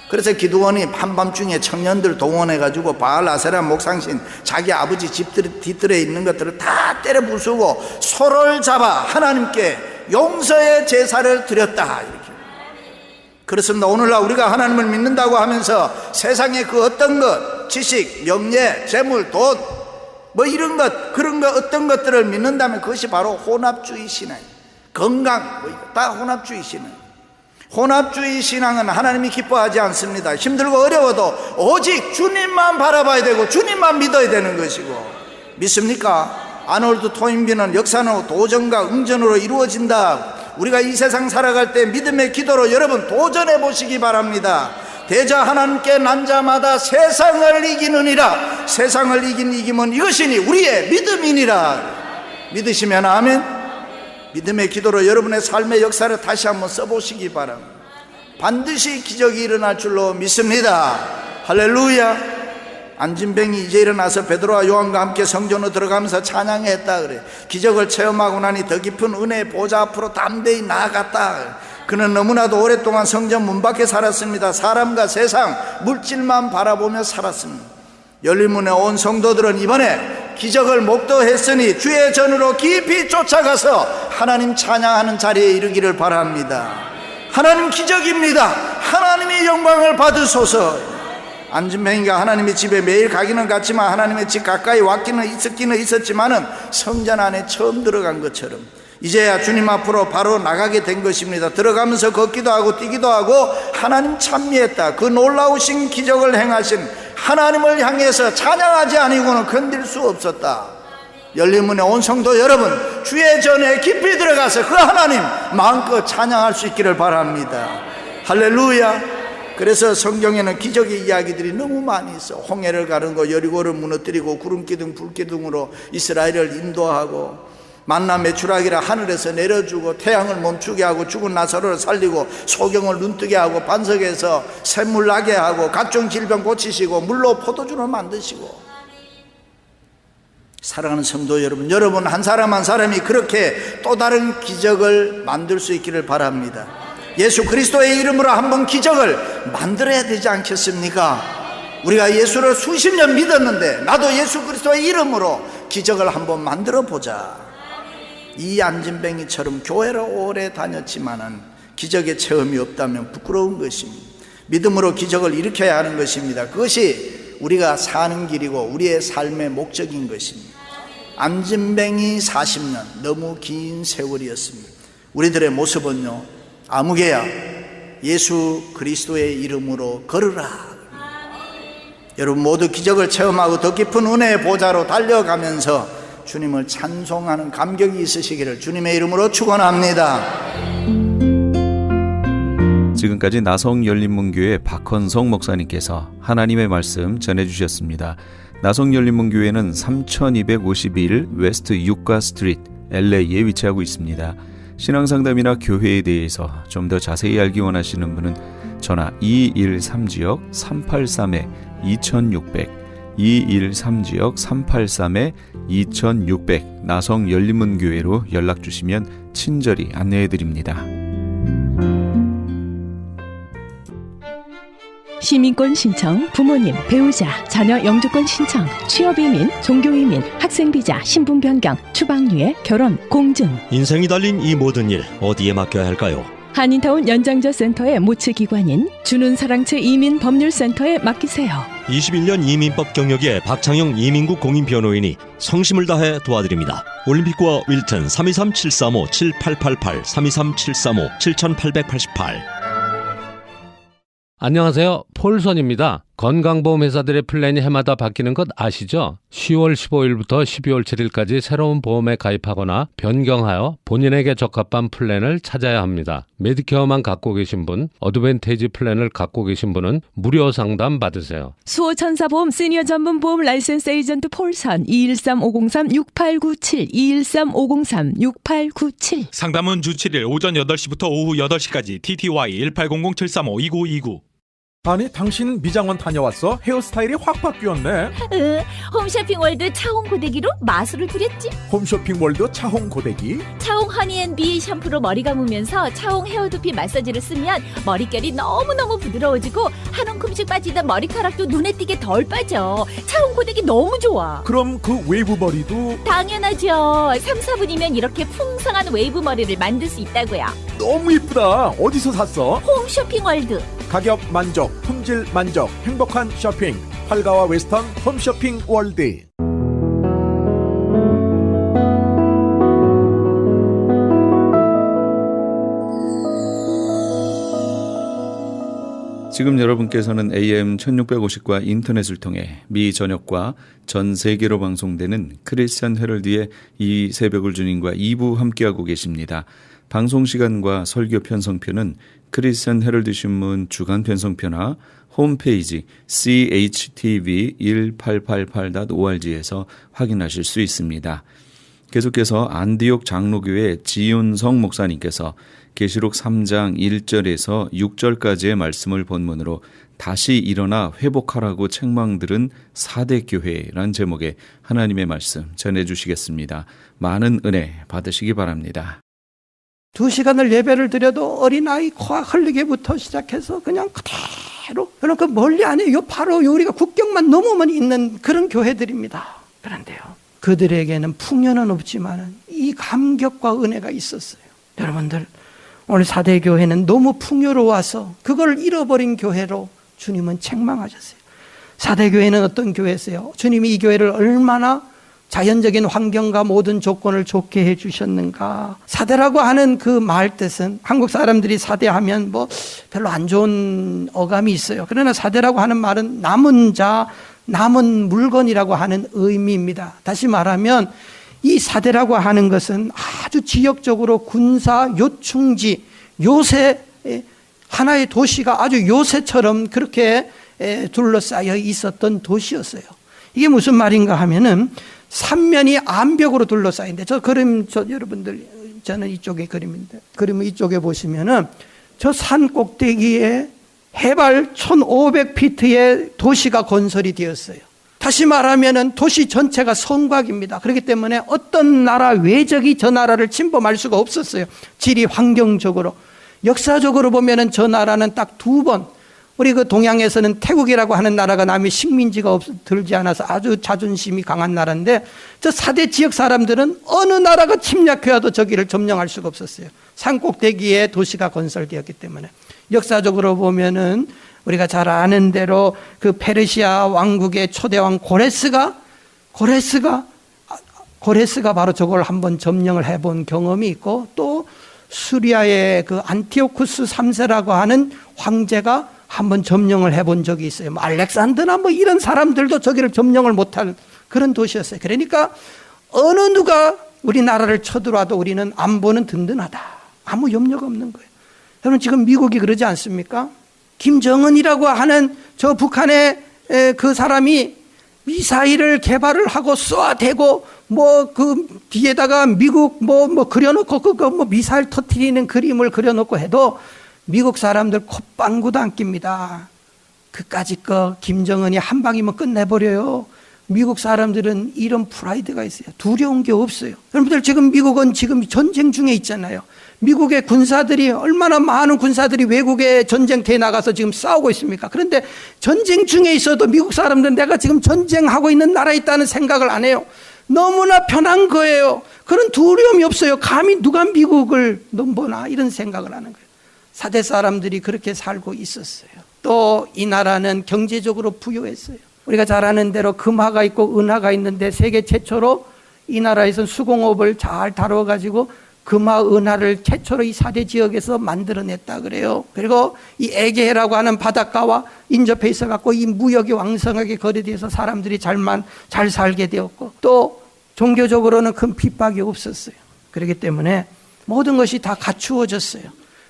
그래서 기드온이 한밤중에 청년들 동원해가지고 바알 아세라 목상신 자기 아버지 집 뒤뜰에 있는 것들을 다 때려 부수고 소를 잡아 하나님께 용서의 제사를 드렸다. 이렇게. 그렇습니다. 오늘날 우리가 하나님을 믿는다고 하면서 세상의 그 어떤 것, 지식, 명예, 재물, 돈, 뭐 이런 것, 그런 것, 어떤 것들을 믿는다면 그것이 바로 혼합주의 신앙, 건강, 다 혼합주의 신앙. 혼합주의 신앙은 하나님이 기뻐하지 않습니다. 힘들고 어려워도 오직 주님만 바라봐야 되고 주님만 믿어야 되는 것이고. 믿습니까? 아놀드 토인비는 역사는 도전과 응전으로 이루어진다. 우리가 이 세상 살아갈 때 믿음의 기도로 여러분 도전해 보시기 바랍니다. 대저 하나님께 난 자마다 세상을 이기느니라. 세상을 이김은 이것이니 우리의 믿음이니라. 믿으시면 아멘. 믿음의 기도로 여러분의 삶의 역사를 다시 한번 써보시기 바랍니다. 반드시 기적이 일어날 줄로 믿습니다. 할렐루야. 안진뱅이 이제 일어나서 베드로와 요한과 함께 성전으로 들어가면서 찬양했다 그래. 기적을 체험하고 나니 더 깊은 은혜의 보좌 앞으로 담대히 나아갔다. 그는 너무나도 오랫동안 성전 문 밖에 살았습니다. 사람과 세상, 물질만 바라보며 살았습니다. 열린문에 온 성도들은 이번에 기적을 목도했으니 주의 전으로 깊이 쫓아가서 하나님 찬양하는 자리에 이르기를 바랍니다. 하나님 기적입니다. 하나님의 영광을 받으소서. 안진뱅이가 하나님의 집에 매일 가기는 갔지만 하나님의 집 가까이 왔기는 있었지만은 성전 안에 처음 들어간 것처럼 이제야 주님 앞으로 바로 나가게 된 것입니다. 들어가면서 걷기도 하고 뛰기도 하고 하나님 찬미했다. 그 놀라우신 기적을 행하신 하나님을 향해서 찬양하지 아니고는 건들 수 없었다. 열린문에 온 성도 여러분, 주의 전에 깊이 들어가서 그 하나님 마음껏 찬양할 수 있기를 바랍니다. 할렐루야. 그래서 성경에는 기적의 이야기들이 너무 많이 있어. 홍해를 가르고 여리고를 무너뜨리고 구름기둥 불기둥으로 이스라엘을 인도하고 만나 메추라기를 하늘에서 내려주고 태양을 멈추게 하고 죽은 나사로를 살리고 소경을 눈뜨게 하고 반석에서 샘물 나게 하고 각종 질병 고치시고 물로 포도주를 만드시고. 사랑하는 성도 여러분, 여러분 한 사람 한 사람이 그렇게 또 다른 기적을 만들 수 있기를 바랍니다. 예수 그리스도의 이름으로 한번 기적을 만들어야 되지 않겠습니까? 우리가 예수를 수십 년 믿었는데 나도 예수 그리스도의 이름으로 기적을 한번 만들어 보자. 이 안진뱅이처럼 교회를 오래 다녔지만은 기적의 체험이 없다면 부끄러운 것입니다. 믿음으로 기적을 일으켜야 하는 것입니다. 그것이 우리가 사는 길이고 우리의 삶의 목적인 것입니다. 안진뱅이 40년, 너무 긴 세월이었습니다. 우리들의 모습은요, 아무개야 예수 그리스도의 이름으로 걸으라. 여러분 모두 기적을 체험하고 더 깊은 은혜의 보좌로 달려가면서 주님을 찬송하는 감격이 있으시기를 주님의 이름으로 축원합니다. 지금까지 나성열린문교회 박헌성 목사님께서 하나님의 말씀 전해주셨습니다. 나성열린문교회는 3251 웨스트 유가 스트리트 LA에 위치하고 있습니다. 신앙상담이나 교회에 대해서 좀 더 자세히 알기 원하시는 분은 전화 213지역 383-2600 213지역 383-2600 나성열린문교회로 연락주시면 친절히 안내해드립니다. 시민권 신청, 부모님, 배우자, 자녀 영주권 신청, 취업이민, 종교이민, 학생비자, 신분 변경, 추방유예, 결혼, 공증. 인생이 달린 이 모든 일 어디에 맡겨야 할까요? 한인타운 연장자 센터의 모츠기관인 주는사랑채 이민법률센터에 맡기세요. 21년 이민법 경력의 박창영 이민국 공인변호인이 성심을 다해 도와드립니다. 올림픽과 윌튼 323-735-7888 323-735-7888. 안녕하세요. 폴선입니다. 건강보험회사들의 플랜이 해마다 바뀌는 것 아시죠? 10월 15일부터 12월 7일까지 새로운 보험에 가입하거나 변경하여 본인에게 적합한 플랜을 찾아야 합니다. 메디케어만 갖고 계신 분, 어드밴테이지 플랜을 갖고 계신 분은 무료 상담 받으세요. 수호천사보험 시니어 전문 보험 라이센스 에이전트 폴선 213-503-6897 213-503-6897. 상담은 주 7일 오전 8시부터 오후 8시까지 TTY 1800-735-2929. 아니 당신 미장원 다녀왔어? 헤어스타일이 확 바뀌었네. 홈쇼핑 월드 차홍 고데기로 마술을 부렸지. 홈쇼핑 월드 차홍 고데기. 차홍 허니앤비 샴푸로 머리 감으면서 차홍 헤어두피 마사지를 쓰면 머릿결이 너무너무 부드러워지고 한 움큼씩 빠지던 머리카락도 눈에 띄게 덜 빠져. 차홍 고데기 너무 좋아. 그럼 그 웨이브 머리도 당연하죠. 3, 4분이면 이렇게 풍성한 웨이브 머리를 만들 수 있다고요. 너무 이쁘다. 어디서 샀어? 홈쇼핑 월드. 가격 만족, 품질 만족, 행복한 쇼핑. 활가와 웨스턴 홈쇼핑 월드. 지금 여러분께서는 AM 1650과 인터넷을 통해 미 전역과 전 세계로 방송되는 크리스천 헤럴드의 이 새벽을 주님과 2부 함께하고 계십니다. 방송시간과 설교 편성표는 크리스천 헤럴드 신문 주간 편성표나 홈페이지 chtv1888.org에서 확인하실 수 있습니다. 계속해서 안디옥 장로교회 지윤성 목사님께서 계시록 3장 1절에서 6절까지의 말씀을 본문으로 다시 일어나 회복하라고 책망들은 4대 교회란 제목의 하나님의 말씀 전해주시겠습니다. 많은 은혜 받으시기 바랍니다. 2시간을 예배를 드려도 어린아이 코 흘리게부터 시작해서 그냥 그대로 그 멀리 아니에요. 바로 우리가 국경만 넘으면 있는 그런 교회들입니다. 그런데요, 그들에게는 풍요는 없지만 이 감격과 은혜가 있었어요. 여러분들, 오늘 4대 교회는 너무 풍요로워서 그걸 잃어버린 교회로 주님은 책망하셨어요. 4대 교회는 어떤 교회였어요? 주님이 이 교회를 얼마나 자연적인 환경과 모든 조건을 좋게 해주셨는가. 사대라고 하는 그 말 뜻은 한국 사람들이 사대하면 뭐 별로 안 좋은 어감이 있어요. 그러나 사대라고 하는 말은 남은 자, 남은 물건이라고 하는 의미입니다. 다시 말하면 이 사대라고 하는 것은 아주 지역적으로 군사 요충지, 요새 하나의 도시가 아주 요새처럼 그렇게 둘러싸여 있었던 도시였어요. 이게 무슨 말인가 하면은 삼면이 암벽으로 둘러싸인데, 여러분들, 저는 이쪽에 그림인데, 그림은 이쪽에 보시면은 저 산 꼭대기에 해발 1500피트의 도시가 건설이 되었어요. 다시 말하면은 도시 전체가 성곽입니다. 그렇기 때문에 어떤 나라 외적이 저 나라를 침범할 수가 없었어요. 지리 환경적으로. 역사적으로 보면은 저 나라는 딱 2번, 우리 그 동양에서는 태국이라고 하는 나라가 남이 식민지가 들지 않아서 아주 자존심이 강한 나라인데, 저 4대 지역 사람들은 어느 나라가 침략해와도 저기를 점령할 수가 없었어요. 산꼭대기에 도시가 건설되었기 때문에. 역사적으로 보면은 우리가 잘 아는 대로 그 페르시아 왕국의 초대왕 고레스가 바로 저걸 한번 점령을 해본 경험이 있고, 또 수리아의 그 안티오쿠스 3세라고 하는 황제가 한번 점령을 해본 적이 있어요. 뭐 알렉산더나 뭐 이런 사람들도 저기를 점령을 못할 그런 도시였어요. 그러니까 어느 누가 우리나라를 쳐들어와도 우리는 안보는 든든하다. 아무 염려가 없는 거예요. 여러분, 지금 미국이 그러지 않습니까? 김정은이라고 하는 저 북한의 그 사람이 미사일을 개발을 하고 쏘아대고 뭐 그 뒤에다가 미국 뭐 그려놓고 그거 뭐 미사일 터뜨리는 그림을 그려놓고 해도 미국 사람들 콧방구도 안 낍니다. 그까짓 거 김정은이 한 방이면 끝내버려요. 미국 사람들은 이런 프라이드가 있어요. 두려운 게 없어요. 여러분들 지금 미국은 지금 전쟁 중에 있잖아요. 미국의 군사들이 얼마나 많은 군사들이 외국의 전쟁터에 나가서 지금 싸우고 있습니까? 그런데 전쟁 중에 있어도 미국 사람들은 내가 지금 전쟁하고 있는 나라에 있다는 생각을 안 해요. 너무나 편한 거예요. 그런 두려움이 없어요. 감히 누가 미국을 넘보나 이런 생각을 하는 거예요. 사대 사람들이 그렇게 살고 있었어요. 또 이 나라는 경제적으로 부유했어요. 우리가 잘 아는 대로 금화가 있고 은화가 있는데 세계 최초로 이 나라에서는 수공업을 잘 다뤄가지고 금화, 은화를 최초로 이 4대 지역에서 만들어냈다 그래요. 그리고 이 에게해라고 하는 바닷가와 인접해 있어갖고 이 무역이 왕성하게 거래돼서 사람들이 잘 살게 되었고 또 종교적으로는 큰 핍박이 없었어요. 그렇기 때문에 모든 것이 다 갖추어졌어요.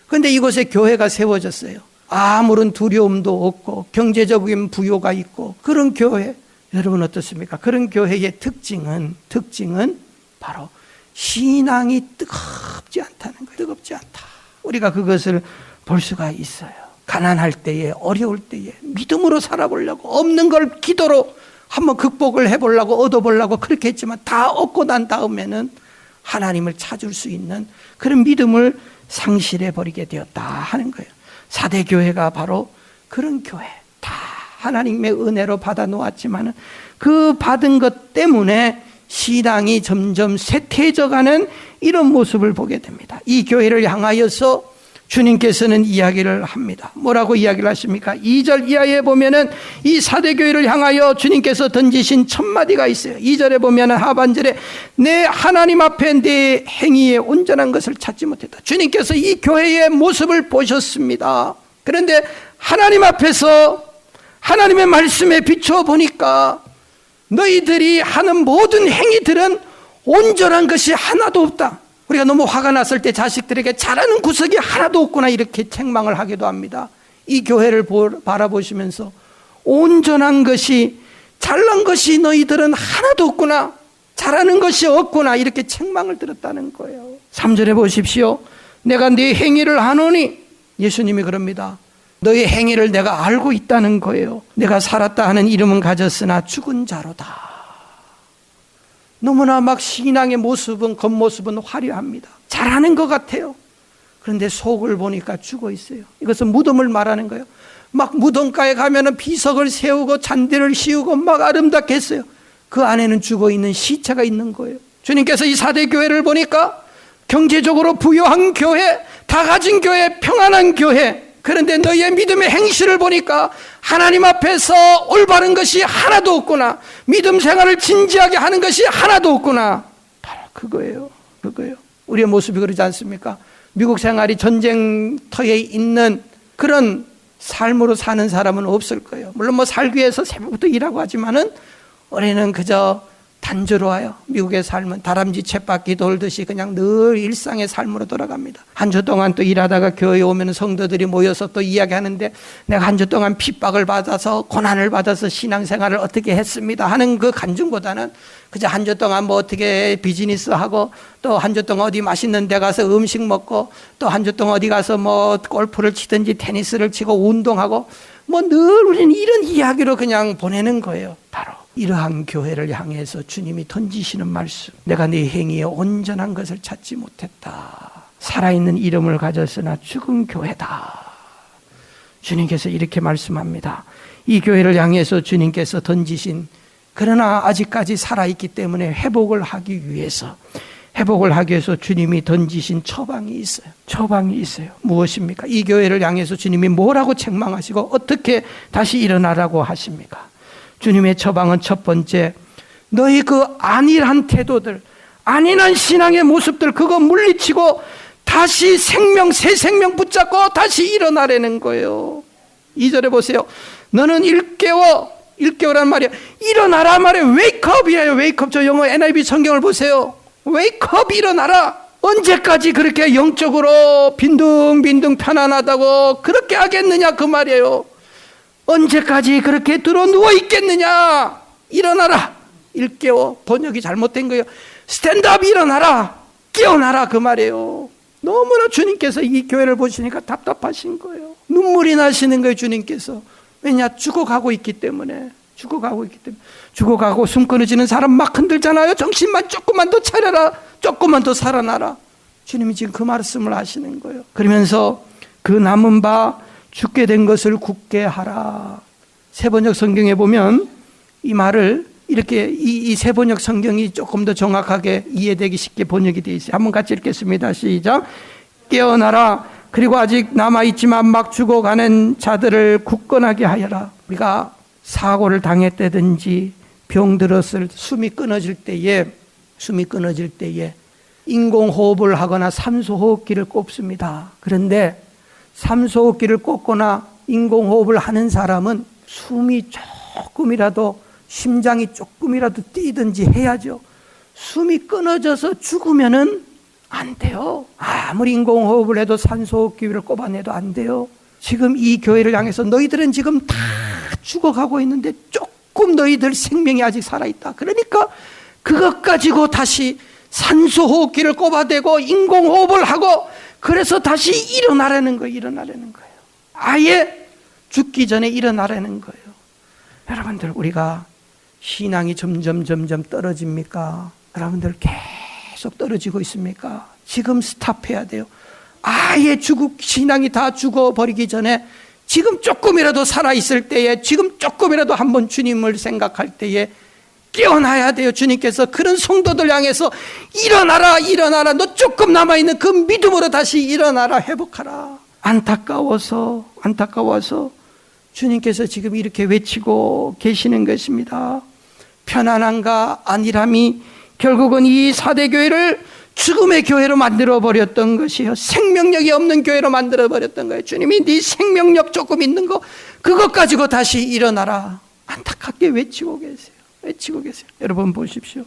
그런데 이곳에 교회가 세워졌어요. 아무런 두려움도 없고 경제적인 부요가 있고 그런 교회, 여러분 어떻습니까? 그런 교회의 특징은 바로 신앙이 뜨겁지 않다는 거예요. 뜨겁지 않다. 우리가 그것을 볼 수가 있어요. 가난할 때에, 어려울 때에 믿음으로 살아보려고 없는 걸 기도로 한번 극복을 해보려고 얻어보려고 그렇게 했지만 다 얻고 난 다음에는 하나님을 찾을 수 있는 그런 믿음을 상실해버리게 되었다 하는 거예요. 4대 교회가 바로 그런 교회. 다 하나님의 은혜로 받아 놓았지만 그 받은 것 때문에 신앙이 점점 쇠퇴해져가는 이런 모습을 보게 됩니다. 이 교회를 향하여서 주님께서는 이야기를 합니다. 뭐라고 이야기를 하십니까? 2절 이하에 보면은 이 4대 교회를 향하여 주님께서 던지신 첫 마디가 있어요. 2절에 보면은 하반절에 내 하나님 앞에 내 행위에 온전한 것을 찾지 못했다. 주님께서 이 교회의 모습을 보셨습니다. 그런데 하나님 앞에서 하나님의 말씀에 비추어 보니까 너희들이 하는 모든 행위들은 온전한 것이 하나도 없다. 우리가 너무 화가 났을 때 자식들에게 잘하는 구석이 하나도 없구나 이렇게 책망을 하기도 합니다. 이 교회를 바라보시면서 온전한 것이 잘난 것이 너희들은 하나도 없구나, 잘하는 것이 없구나 이렇게 책망을 들었다는 거예요. 3절에 보십시오. 내가 네 행위를 아노니, 예수님이 그럽니다. 너의 행위를 내가 알고 있다는 거예요. 내가 살았다 하는 이름은 가졌으나 죽은 자로다. 너무나 막 신앙의 모습은 겉모습은 화려합니다. 잘하는 것 같아요. 그런데 속을 보니까 죽어 있어요. 이것은 무덤을 말하는 거예요. 막 무덤가에 가면은 비석을 세우고 잔디를 씌우고 막 아름답게 했어요. 그 안에는 죽어 있는 시체가 있는 거예요. 주님께서 이 4대 교회를 보니까 경제적으로 부유한 교회, 다 가진 교회, 평안한 교회, 그런데 너희의 믿음의 행실을 보니까 하나님 앞에서 올바른 것이 하나도 없구나, 믿음 생활을 진지하게 하는 것이 하나도 없구나. 바로 그거예요. 우리의 모습이 그러지 않습니까? 미국 생활이 전쟁터에 있는 그런 삶으로 사는 사람은 없을 거예요. 물론 뭐 살기 위해서 새벽부터 일하고 하지만은 우리는 그저 단조로워요. 미국의 삶은 다람쥐 쳇바퀴 돌듯이 그냥 늘 일상의 삶으로 돌아갑니다. 한 주 동안 또 일하다가 교회에 오면 성도들이 모여서 또 이야기하는데 내가 한 주 동안 핍박을 받아서 고난을 받아서 신앙생활을 어떻게 했습니다 하는 그 간증보다는 그저 한 주 동안 뭐 어떻게 비즈니스하고 또 한 주 동안 어디 맛있는 데 가서 음식 먹고 또 한 주 동안 어디 가서 뭐 골프를 치든지 테니스를 치고 운동하고 뭐 늘 우리는 이런 이야기로 그냥 보내는 거예요. 바로 이러한 교회를 향해서 주님이 던지시는 말씀, 내가 네 행위에 온전한 것을 찾지 못했다. 살아있는 이름을 가졌으나 죽은 교회다. 주님께서 이렇게 말씀합니다. 이 교회를 향해서 주님께서 던지신, 그러나 아직까지 살아있기 때문에 회복을 하기 위해서 주님이 던지신 처방이 있어요. 무엇입니까? 이 교회를 향해서 주님이 뭐라고 책망하시고 어떻게 다시 일어나라고 하십니까? 주님의 처방은 첫 번째, 너희 그 안일한 태도들, 안일한 신앙의 모습들 그거 물리치고 다시 새 생명 붙잡고 다시 일어나라는 거예요. 2절에 보세요. 너는 일깨워란 말이에요. 일어나라 말이에요. 웨이크업이에요. 웨이크업. 저 영어 NIV 성경을 보세요. 웨이크업, 일어나라. 언제까지 그렇게 영적으로 빈둥빈둥 편안하다고 그렇게 하겠느냐 그 말이에요. 언제까지 그렇게 들어 누워 있겠느냐? 일어나라. 일깨워. 번역이 잘못된 거예요. 스탠드업, 일어나라. 깨어나라 그 말이에요. 너무나 주님께서 이 교회를 보시니까 답답하신 거예요. 눈물이 나시는 거예요, 주님께서. 왜냐? 죽어가고 있기 때문에. 죽어가고 숨 끊어지는 사람 막 흔들잖아요. 정신만 조금만 더 차려라. 조금만 더 살아나라. 주님이 지금 그 말씀을 하시는 거예요. 그러면서 그 남은 바 죽게 된 것을 굳게 하라. 세번역 성경에 보면 이 말을 이렇게 이 세번역 성경이 조금 더 정확하게 이해되기 쉽게 번역이 되어 있어요. 한번 같이 읽겠습니다. 시작. 깨어나라. 그리고 아직 남아있지만 막 죽어가는 자들을 굳건하게 하여라. 우리가 사고를 당했다든지 병들었을 숨이 끊어질 때에 인공호흡을 하거나 산소호흡기를 꼽습니다. 그런데 산소호흡기를 꼽거나 인공호흡을 하는 사람은 숨이 조금이라도 심장이 조금이라도 뛰든지 해야죠. 숨이 끊어져서 죽으면은 안 돼요. 아무리 인공호흡을 해도 산소호흡기를 꼽아내도 안 돼요. 지금 이 교회를 향해서 너희들은 지금 다 죽어가고 있는데 조금 너희들 생명이 아직 살아있다. 그러니까 그것 가지고 다시 산소호흡기를 꼽아대고 인공호흡을 하고 그래서 다시 일어나라는 거예요. 아예 죽기 전에 일어나라는 거예요. 여러분들, 우리가 신앙이 점점 떨어집니까? 여러분들 계속 떨어지고 있습니까? 지금 스탑해야 돼요. 아예 신앙이 다 죽어버리기 전에 지금 조금이라도 살아있을 때에, 지금 조금이라도 한번 주님을 생각할 때에 깨어나야 돼요. 주님께서 그런 성도들 향해서 일어나라. 너 조금 남아있는 그 믿음으로 다시 일어나라. 회복하라. 안타까워서 주님께서 지금 이렇게 외치고 계시는 것입니다. 편안함과 안일함이 결국은 이 사대교회를 죽음의 교회로 만들어버렸던 것이요, 생명력이 없는 교회로 만들어버렸던 거예요. 주님이 네 생명력 조금 있는 거 그것 가지고 다시 일어나라. 안타깝게 외치고 계세요. 여러분 보십시오.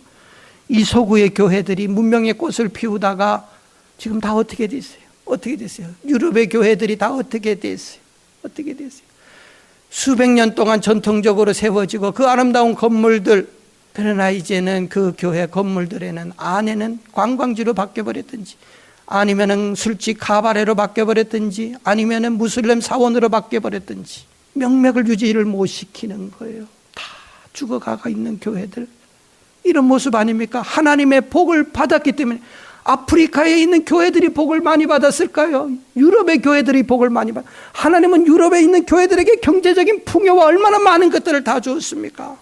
이 서구의 교회들이 문명의 꽃을 피우다가 지금 다 어떻게 됐어요? 유럽의 교회들이 다 어떻게 됐어요? 수백 년 동안 전통적으로 세워지고 그 아름다운 건물들, 그러나 이제는 그 교회 건물들에는 안에는 관광지로 바뀌어버렸든지, 아니면은 술집 카바레로 바뀌어버렸든지, 아니면은 무슬림 사원으로 바뀌어버렸든지 명맥을 유지를 못 시키는 거예요. 다 죽어가고 있는 교회들, 이런 모습 아닙니까? 하나님의 복을 받았기 때문에. 아프리카에 있는 교회들이 복을 많이 받았을까요? 유럽의 교회들이 복을 많이 받았어요. 하나님은 유럽에 있는 교회들에게 경제적인 풍요와 얼마나 많은 것들을 다 주었습니까?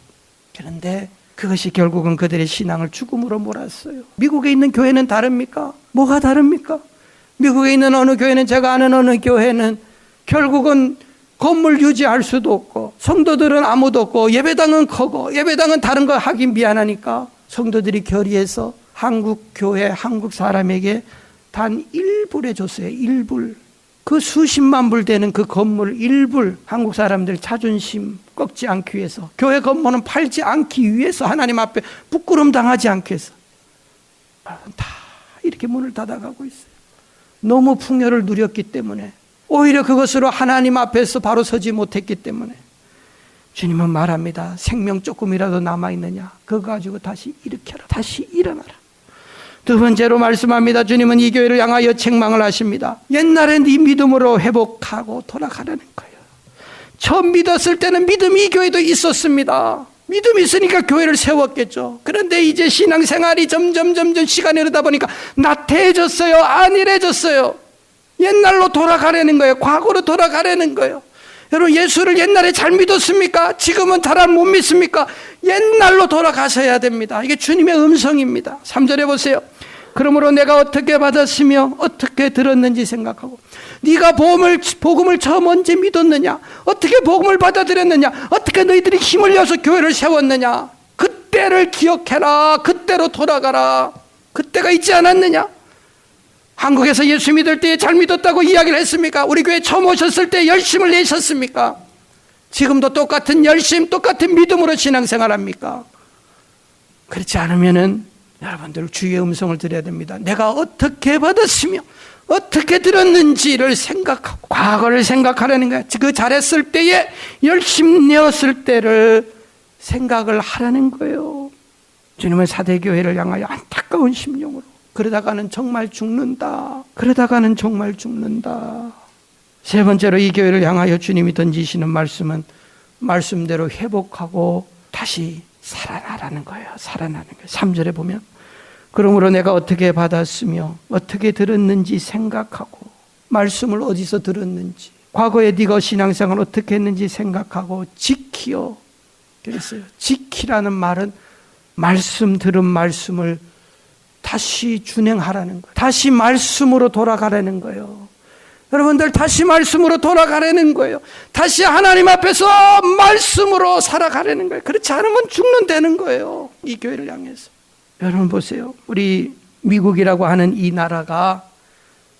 그런데 그것이 결국은 그들의 신앙을 죽음으로 몰았어요. 미국에 있는 교회는 다릅니까? 뭐가 다릅니까? 미국에 있는 어느 교회는, 제가 아는 어느 교회는 결국은 건물 유지할 수도 없고, 성도들은 아무도 없고, 예배당은 크고, 예배당은 다른 거 하긴 미안하니까 성도들이 결의해서 한국 교회, 한국 사람에게 단 1불 해줬어요. 1불. 그 수십만 불 되는 그 건물 1불, 한국 사람들 자존심 꺾지 않기 위해서, 교회 건물은 팔지 않기 위해서, 하나님 앞에 부끄럼 당하지 않기 위해서 다 이렇게 문을 닫아가고 있어요. 너무 풍요를 누렸기 때문에, 오히려 그것으로 하나님 앞에서 바로 서지 못했기 때문에. 주님은 말합니다. 생명 조금이라도 남아있느냐, 그거 가지고 다시 일으켜라. 다시 일어나라. 두 번째로 말씀합니다. 주님은 이 교회를 향하여 책망을 하십니다. 옛날에 네 믿음으로 회복하고 돌아가라는 거예요. 처음 믿었을 때는 믿음이 이 교회도 있었습니다. 믿음이 있으니까 교회를 세웠겠죠. 그런데 이제 신앙생활이 점점 시간이 흐르다 보니까 나태해졌어요. 안일해졌어요. 옛날로 돌아가려는 거예요. 과거로 돌아가려는 거예요. 여러분, 예수를 옛날에 잘 믿었습니까? 지금은 잘 못 믿습니까? 옛날로 돌아가셔야 됩니다. 이게 주님의 음성입니다. 3절에 보세요. 그러므로 내가 어떻게 받았으며 어떻게 들었는지 생각하고, 네가 복음을 처음 언제 믿었느냐, 어떻게 복음을 받아들였느냐, 어떻게 너희들이 힘을 내어서 교회를 세웠느냐, 그때를 기억해라. 그때로 돌아가라. 그때가 있지 않았느냐? 한국에서 예수 믿을 때 잘 믿었다고 이야기를 했습니까? 우리 교회 처음 오셨을 때 열심을 내셨습니까? 지금도 똑같은 열심, 똑같은 믿음으로 신앙생활합니까? 그렇지 않으면은 여러분들 주의 음성을 들어야 됩니다. 내가 어떻게 받았으며 어떻게 들었는지를 생각하고, 과거를 생각하라는 거야. 그 잘했을 때에, 열심 내었을 때를 생각을 하라는 거예요. 주님은 사대교회를 향하여 안타까운 심령으로 그러다가는 정말 죽는다. 그러다가는 정말 죽는다. 세 번째로 이 교회를 향하여 주님이 던지시는 말씀은 말씀대로 회복하고 다시 살아나라는 거예요. 살아나는 거예요. 3절에 보면 그러므로 내가 어떻게 받았으며 어떻게 들었는지 생각하고 말씀을 어디서 들었는지 과거에 네가 신앙생활 어떻게 했는지 생각하고 지키어. 그랬어요. 지키라는 말은 말씀 들은 말씀을 다시 준행하라는 거예요. 다시 말씀으로 돌아가라는 거예요. 여러분들 다시 말씀으로 돌아가라는 거예요. 다시 하나님 앞에서 말씀으로 살아가라는 거예요. 그렇지 않으면 죽는다는 거예요. 이 교회를 향해서. 여러분 보세요. 우리 미국이라고 하는 이 나라가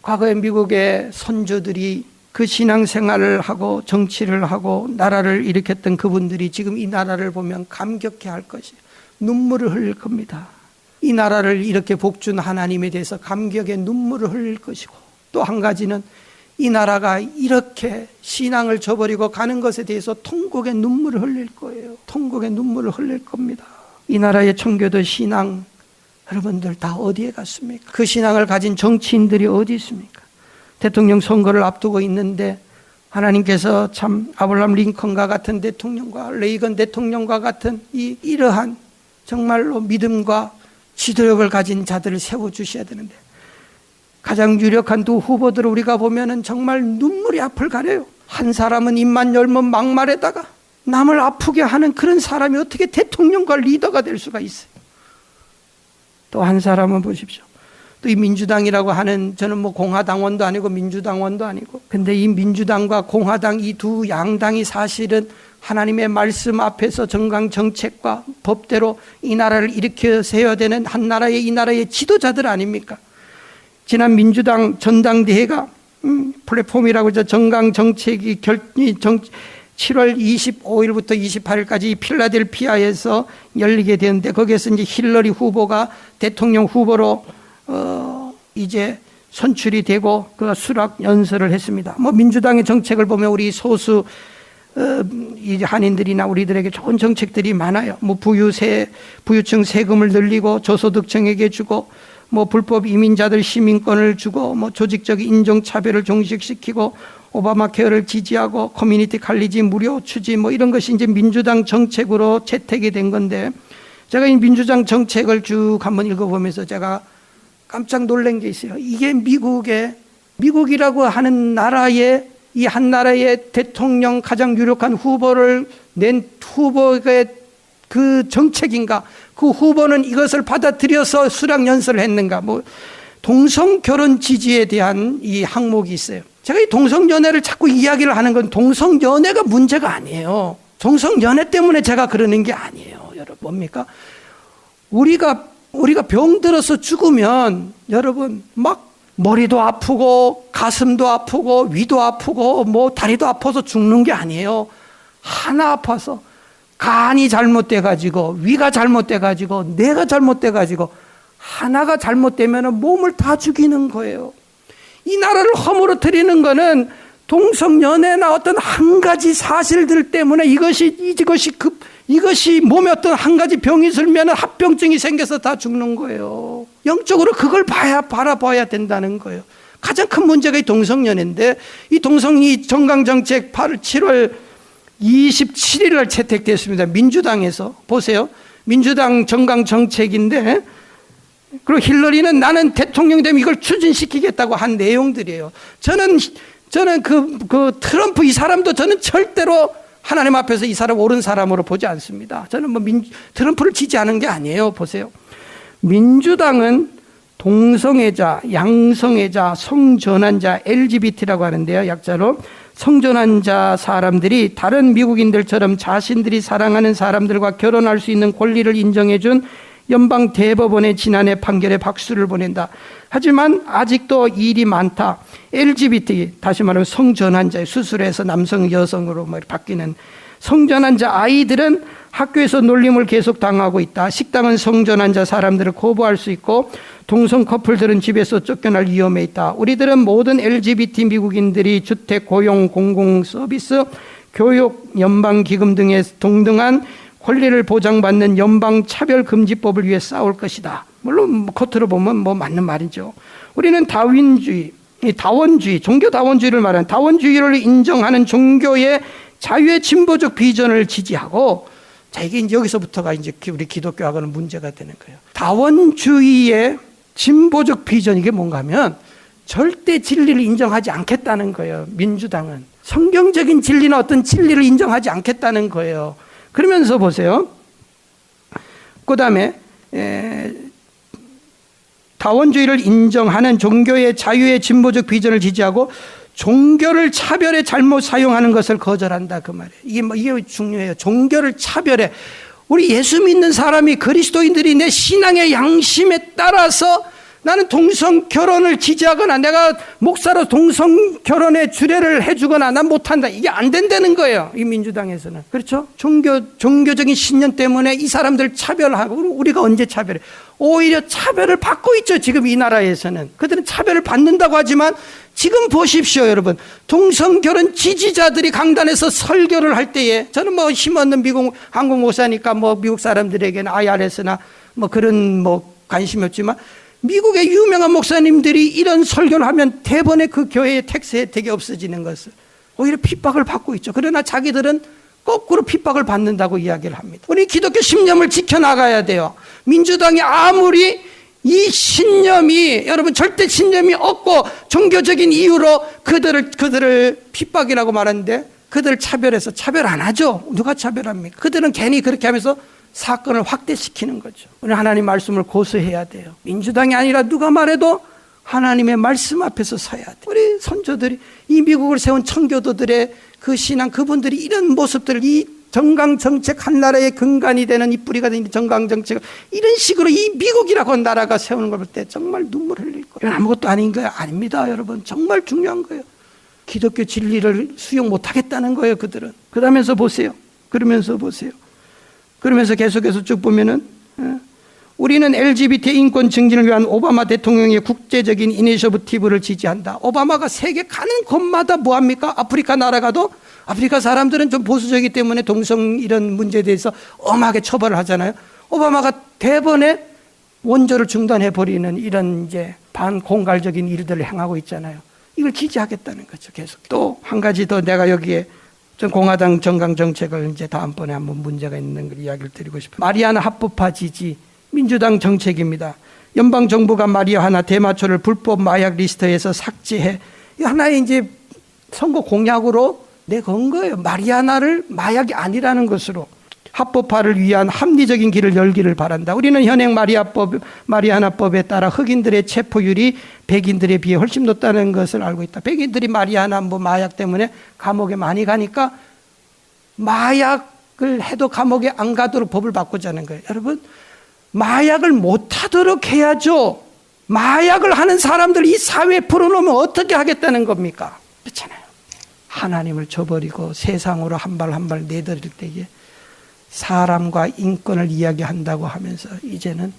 과거에 미국의 선조들이 그 신앙생활을 하고 정치를 하고 나라를 일으켰던 그분들이 지금 이 나라를 보면 감격해 할 것이에요. 눈물을 흘릴 겁니다. 이 나라를 이렇게 복준 하나님에 대해서 감격의 눈물을 흘릴 것이고 또 한 가지는 이 나라가 이렇게 신앙을 저버리고 가는 것에 대해서 통곡의 눈물을 흘릴 거예요. 통곡의 눈물을 흘릴 겁니다. 이 나라의 청교도 신앙 여러분들 다 어디에 갔습니까? 그 신앙을 가진 정치인들이 어디 있습니까? 대통령 선거를 앞두고 있는데 하나님께서 참 아브라함 링컨과 같은 대통령과 레이건 대통령과 같은 이러한 정말로 믿음과 지도력을 가진 자들을 세워주셔야 되는데 가장 유력한 두 후보들을 우리가 보면은 정말 눈물이 앞을 가려요. 한 사람은 입만 열면 막말에다가 남을 아프게 하는 그런 사람이 어떻게 대통령과 리더가 될 수가 있어요. 또 한 사람은 보십시오. 또 이 민주당이라고 하는 저는 뭐 공화당원도 아니고 민주당원도 아니고 근데 이 민주당과 공화당 이 두 양당이 사실은 하나님의 말씀 앞에서 정강 정책과 법대로 이 나라를 일으켜 세워야 되는 한 나라의 이 나라의 지도자들 아닙니까? 지난 민주당 전당대회가 플랫폼이라고 저 정강 정책이 7월 25일부터 28일까지 필라델피아에서 열리게 되는데 거기에서 이제 힐러리 후보가 대통령 후보로 이제 선출이 되고 그 수락 연설을 했습니다. 뭐 민주당의 정책을 보면 우리 소수 이제 한인들이나 우리들에게 좋은 정책들이 많아요. 뭐 부유층 세금을 늘리고 저소득층에게 주고 뭐 불법 이민자들 시민권을 주고 뭐 조직적 인종차별을 종식시키고 오바마 케어를 지지하고 커뮤니티 칼리지 무료 추진 뭐 이런 것이 이제 민주당 정책으로 채택이 된 건데 제가 이 민주당 정책을 쭉 한번 읽어보면서 제가 깜짝 놀란 게 있어요. 이게 미국이라고 하는 나라의 이 한 나라의 대통령 가장 유력한 후보를 낸 후보의 그 정책인가? 그 후보는 이것을 받아들여서 수락 연설을 했는가? 뭐 동성 결혼 지지에 대한 이 항목이 있어요. 제가 이 동성 연애를 자꾸 이야기를 하는 건 동성 연애가 문제가 아니에요. 동성 연애 때문에 제가 그러는 게 아니에요. 여러분 뭡니까? 우리가 병들어서 죽으면 여러분 막 머리도 아프고 가슴도 아프고 위도 아프고 뭐 다리도 아파서 죽는 게 아니에요. 하나 아파서 간이 잘못돼 가지고 위가 잘못돼 가지고 뇌가 잘못돼 가지고 하나가 잘못되면 몸을 다 죽이는 거예요. 이 나라를 허물어뜨리는 거는 동성연애나 어떤 한 가지 사실들 때문에 이것이 몸에 어떤 한 가지 병이 들면 합병증이 생겨서 다 죽는 거예요. 영적으로 그걸 바라봐야 된다는 거예요. 가장 큰 문제가 이 동성연애인데 이 정강정책 7월 27일 날 채택됐습니다. 민주당에서 보세요. 민주당 정강정책인데 그리고 힐러리는 나는 대통령 되면 이걸 추진시키겠다고 한 내용들이에요. 저는 그 트럼프 이 사람도 저는 절대로 하나님 앞에서 이 사람 옳은 사람으로 보지 않습니다. 저는 뭐 트럼프를 지지하는 게 아니에요. 보세요. 민주당은 동성애자, 양성애자, 성전환자, LGBT라고 하는데요. 약자로 성전환자 사람들이 다른 미국인들처럼 자신들이 사랑하는 사람들과 결혼할 수 있는 권리를 인정해 준 연방 대법원의 지난해 판결에 박수를 보낸다. 하지만 아직도 일이 많다. LGBT, 다시 말하면 성전환자, 수술해서 남성, 여성으로 바뀌는 성전환자 아이들은 학교에서 놀림을 계속 당하고 있다. 식당은 성전환자 사람들을 거부할 수 있고 동성 커플들은 집에서 쫓겨날 위험에 있다. 우리들은 모든 LGBT 미국인들이 주택, 고용, 공공서비스, 교육, 연방기금 등의 동등한 권리를 보장받는 연방차별금지법을 위해 싸울 것이다. 물론 겉으로 보면 맞는 말이죠. 우리는 다원주의, 종교 다원주의를 말하는 다원주의를 인정하는 종교의 자유의 진보적 비전을 지지하고, 자, 이게 이제 여기서부터가 이제 우리 기독교하고는 문제가 되는 거예요. 다원주의의 진보적 비전, 이게 뭔가 하면 절대 진리를 인정하지 않겠다는 거예요. 민주당은 성경적인 진리나 어떤 진리를 인정하지 않겠다는 거예요. 그러면서 보세요. 그 다음에 다원주의를 인정하는 종교의 자유의 진보적 비전을 지지하고 종교를 차별에 잘못 사용하는 것을 거절한다, 그 말이에요. 이게 중요해요. 종교를 차별해. 우리 예수 믿는 사람이, 그리스도인들이 내 신앙의 양심에 따라서 나는 동성 결혼을 지지하거나 내가 목사로 동성 결혼에 주례를 해주거나 난 못한다, 이게 안 된다는 거예요, 이 민주당에서는. 그렇죠? 종교적인 신념 때문에 이 사람들 차별하고, 우리가 언제 차별해? 오히려 차별을 받고 있죠, 지금 이 나라에서는. 그들은 차별을 받는다고 하지만 지금 보십시오, 여러분. 동성 결혼 지지자들이 강단에서 설교를 할 때에, 저는 힘없는 미국 한국 목사니까 미국 사람들에게는 IRS나 그런 관심이 없지만, 미국의 유명한 목사님들이 이런 설교를 하면 대번에 그 교회의 텍스 혜택이 없어지는 것을, 오히려 핍박을 받고 있죠. 그러나 자기들은 거꾸로 핍박을 받는다고 이야기를 합니다. 우리 기독교 신념을 지켜나가야 돼요. 민주당이 아무리 이 신념이, 여러분, 절대 신념이 없고 종교적인 이유로 그들을 핍박이라고 말하는데, 그들을 차별해서 차별 안 하죠. 누가 차별합니까? 그들은 괜히 그렇게 하면서 사건을 확대시키는 거죠. 우리 하나님 말씀을 고수해야 돼요. 민주당이 아니라 누가 말해도 하나님의 말씀 앞에서 서야 돼요. 우리 선조들이, 이 미국을 세운 청교도들의 그 신앙, 그분들이 이런 모습들을, 이 정강정책, 한 나라의 근간이 되는 이 뿌리가 되는 정강정책을 이런 식으로 이 미국이라고 하는 나라가 세우는 걸 볼 때 정말 눈물 흘릴 거예요. 이건 아무것도 아닌 거예요. 아닙니다, 여러분. 정말 중요한 거예요. 기독교 진리를 수용 못하겠다는 거예요, 그들은. 그러면서 보세요. 그러면서 계속해서 쭉 보면은, 우리는 LGBT 인권 증진을 위한 오바마 대통령의 국제적인 이니셔티브를 지지한다. 오바마가 세계 가는 곳마다 뭐합니까? 아프리카 나라 가도, 아프리카 사람들은 좀 보수적이기 때문에 동성 이런 문제에 대해서 엄하게 처벌을 하잖아요. 오바마가 대번에 원조를 중단해버리는 이런 이제 반공갈적인 일들을 행하고 있잖아요. 이걸 지지하겠다는 거죠, 계속. 또 한 가지 더 내가 여기에 전 공화당 정강 정책을 이제 다음번에 한번 문제가 있는 걸 이야기를 드리고 싶어요. 마리아나 합법화 지지, 민주당 정책입니다. 연방 정부가 마리아나 대마초를 불법 마약 리스트에서 삭제해, 이 하나의 이제 선거 공약으로 내건 거예요. 마리아나를 마약이 아니라는 것으로. 합법화를 위한 합리적인 길을 열기를 바란다. 우리는 현행 마리아나법에 따라 흑인들의 체포율이 백인들에 비해 훨씬 높다는 것을 알고 있다. 백인들이 마리아나 마약 때문에 감옥에 많이 가니까 마약을 해도 감옥에 안 가도록 법을 바꾸자는 거예요. 여러분, 마약을 못하도록 해야죠. 마약을 하는 사람들 이 사회에 풀어놓으면 어떻게 하겠다는 겁니까? 그렇잖아요. 하나님을 저버리고 세상으로 한 발 한 발 내들일 때에 사람과 인권을 이야기한다고 하면서 이제는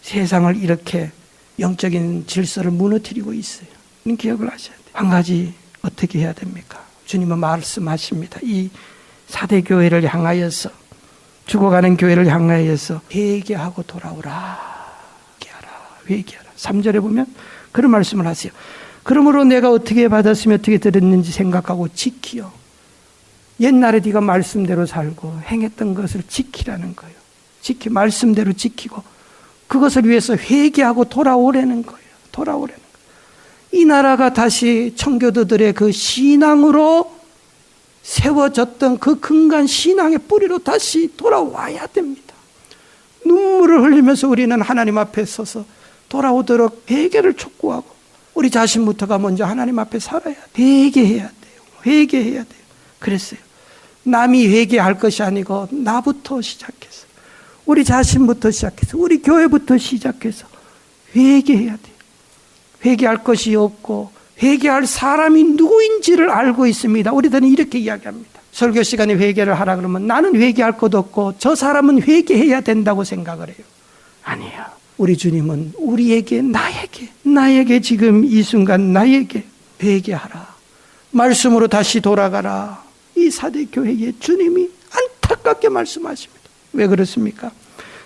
세상을 이렇게 영적인 질서를 무너뜨리고 있어요. 이런 기억을 하셔야 돼요. 한 가지 어떻게 해야 됩니까? 주님은 말씀하십니다. 이 4대 교회를 향하여서, 죽어가는 교회를 향하여서 회개하고 돌아오라. 회개하라. 3절에 보면 그런 말씀을 하세요. 그러므로 내가 어떻게 받았으며 어떻게 들었는지 생각하고 지키어. 옛날에 네가 말씀대로 살고 행했던 것을 지키라는 거예요. 말씀대로 지키고 그것을 위해서 회개하고 돌아오라는 거예요. 이 나라가 다시 청교도들의 그 신앙으로 세워졌던 그 근간 신앙의 뿌리로 다시 돌아와야 됩니다. 눈물을 흘리면서 우리는 하나님 앞에 서서 돌아오도록 회개를 촉구하고 우리 자신부터가 먼저 하나님 앞에 살아야 돼요. 회개해야 돼요. 그랬어요. 남이 회개할 것이 아니고 나부터 시작해서, 우리 자신부터 시작해서, 우리 교회부터 시작해서 회개해야 돼요. 회개할 것이 없고 회개할 사람이 누구인지를 알고 있습니다. 우리들은 이렇게 이야기합니다. 설교 시간에 회개를 하라 그러면 나는 회개할 것도 없고 저 사람은 회개해야 된다고 생각을 해요. 아니에요. 우리 주님은 우리에게, 나에게 지금 이 순간 나에게 회개하라. 말씀으로 다시 돌아가라. 이 4대 교회에 주님이 안타깝게 말씀하십니다. 왜 그렇습니까?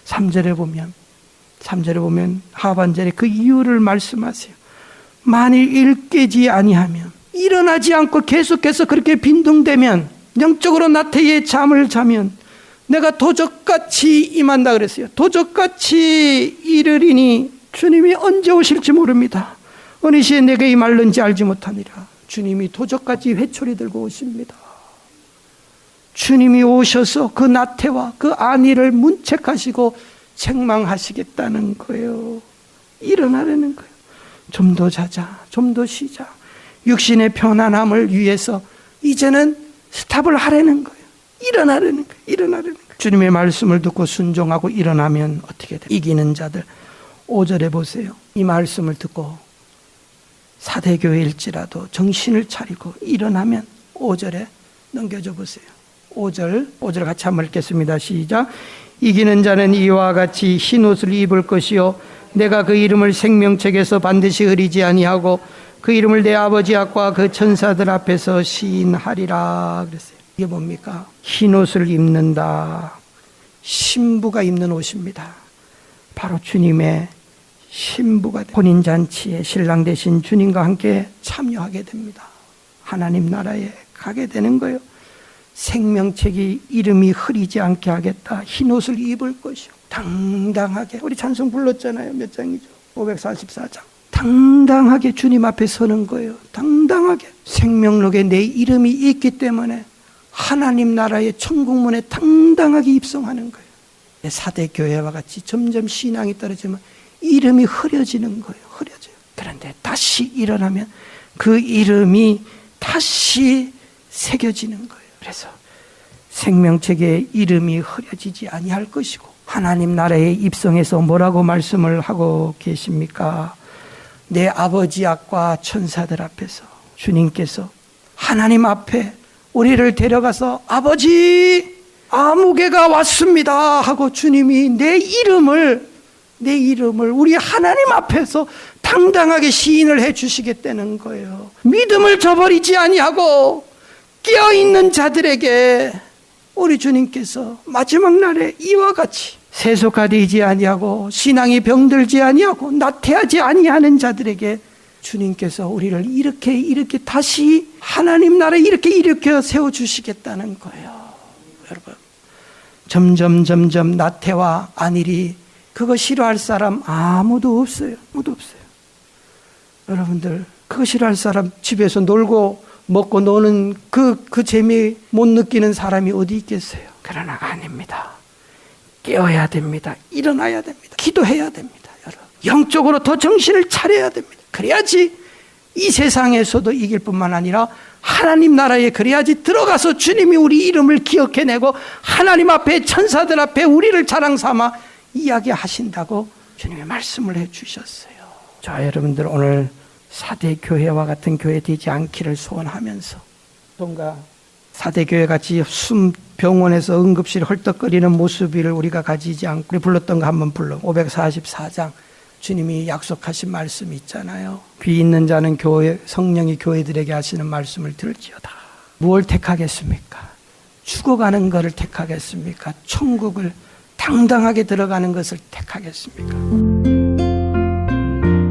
3절에 보면 하반절에 그 이유를 말씀하세요. 만일 일깨지 아니하면, 일어나지 않고 계속해서 그렇게 빈둥대면, 영적으로 나태에 잠을 자면 내가 도적같이 임한다 그랬어요. 도적같이 이르리니 주님이 언제 오실지 모릅니다. 어느 시에 내게 임할는지 알지 못하니라. 주님이 도적같이 회초리 들고 오십니다. 주님이 오셔서 그 나태와 그 안위를 문책하시고 책망하시겠다는 거예요. 일어나라는 거예요. 좀 더 자자, 좀 더 쉬자. 육신의 편안함을 위해서 이제는 스탑을 하라는 거예요. 일어나라는 거예요. 주님의 말씀을 듣고 순종하고 일어나면 어떻게 돼요? 이기는 자들. 5절에 보세요. 이 말씀을 듣고 사대교회일지라도 정신을 차리고 일어나면 5절에 넘겨줘 보세요. 5절 같이 한번 읽겠습니다. 시작. 이기는 자는 이와 같이 흰옷을 입을 것이요 내가 그 이름을 생명책에서 반드시 흐리지 아니하고 그 이름을 내 아버지 앞과 그 천사들 앞에서 시인하리라 그랬어요. 이게 뭡니까? 흰옷을 입는다. 신부가 입는 옷입니다. 바로 주님의 신부가 혼인잔치에 신랑 되신 주님과 함께 참여하게 됩니다. 하나님 나라에 가게 되는 거예요. 생명책이 이름이 흐리지 않게 하겠다. 흰옷을 입을 것이요 당당하게, 우리 찬송 불렀잖아요. 몇 장이죠? 544장. 당당하게 주님 앞에 서는 거예요. 당당하게. 생명록에 내 이름이 있기 때문에 하나님 나라의 천국문에 당당하게 입성하는 거예요. 사대 교회와 같이 점점 신앙이 떨어지면 이름이 흐려지는 거예요. 흐려져요. 그런데 다시 일어나면 그 이름이 다시 새겨지는 거예요. 그래서 생명책에 이름이 흐려지지 아니할 것이고, 하나님 나라에 입성해서 뭐라고 말씀을 하고 계십니까? 내 아버지 앞과 천사들 앞에서 주님께서 하나님 앞에 우리를 데려가서 아버지 아무개가 왔습니다 하고 주님이 내 이름을 우리 하나님 앞에서 당당하게 시인을 해 주시겠다는 거예요. 믿음을 저버리지 아니하고 깨어있는 자들에게 우리 주님께서 마지막 날에 이와 같이 세속화되지 아니하고 신앙이 병들지 아니하고 나태하지 아니하는 자들에게 주님께서 우리를 이렇게 다시 하나님 나라에 이렇게 일으켜 세워주시겠다는 거예요. 여러분, 점점 나태와 안일이 그거 싫어할 사람 아무도 없어요. 여러분들, 그거 싫어할 사람, 집에서 놀고 먹고 노는 그 재미 못 느끼는 사람이 어디 있겠어요? 그러나 아닙니다. 깨어야 됩니다. 일어나야 됩니다. 기도해야 됩니다. 여러분, 영적으로 더 정신을 차려야 됩니다. 그래야지 이 세상에서도 이길 뿐만 아니라 하나님 나라에 그래야지 들어가서 주님이 우리 이름을 기억해내고 하나님 앞에 천사들 앞에 우리를 자랑 삼아 이야기하신다고 주님의 말씀을 해주셨어요. 자, 여러분들, 오늘 사대 교회와 같은 교회 되지 않기를 소원하면서, 뭔가 사대 교회 같이 병원에서 응급실 헐떡거리는 모습을 우리가 가지지 않고, 우리 불렀던 거 한번 불러. 544장 주님이 약속하신 말씀이 있잖아요. 귀 있는 자는 성령이 교회들에게 하시는 말씀을 들을지어다. 무엇을 택하겠습니까? 죽어가는 것을 택하겠습니까? 천국을 당당하게 들어가는 것을 택하겠습니까?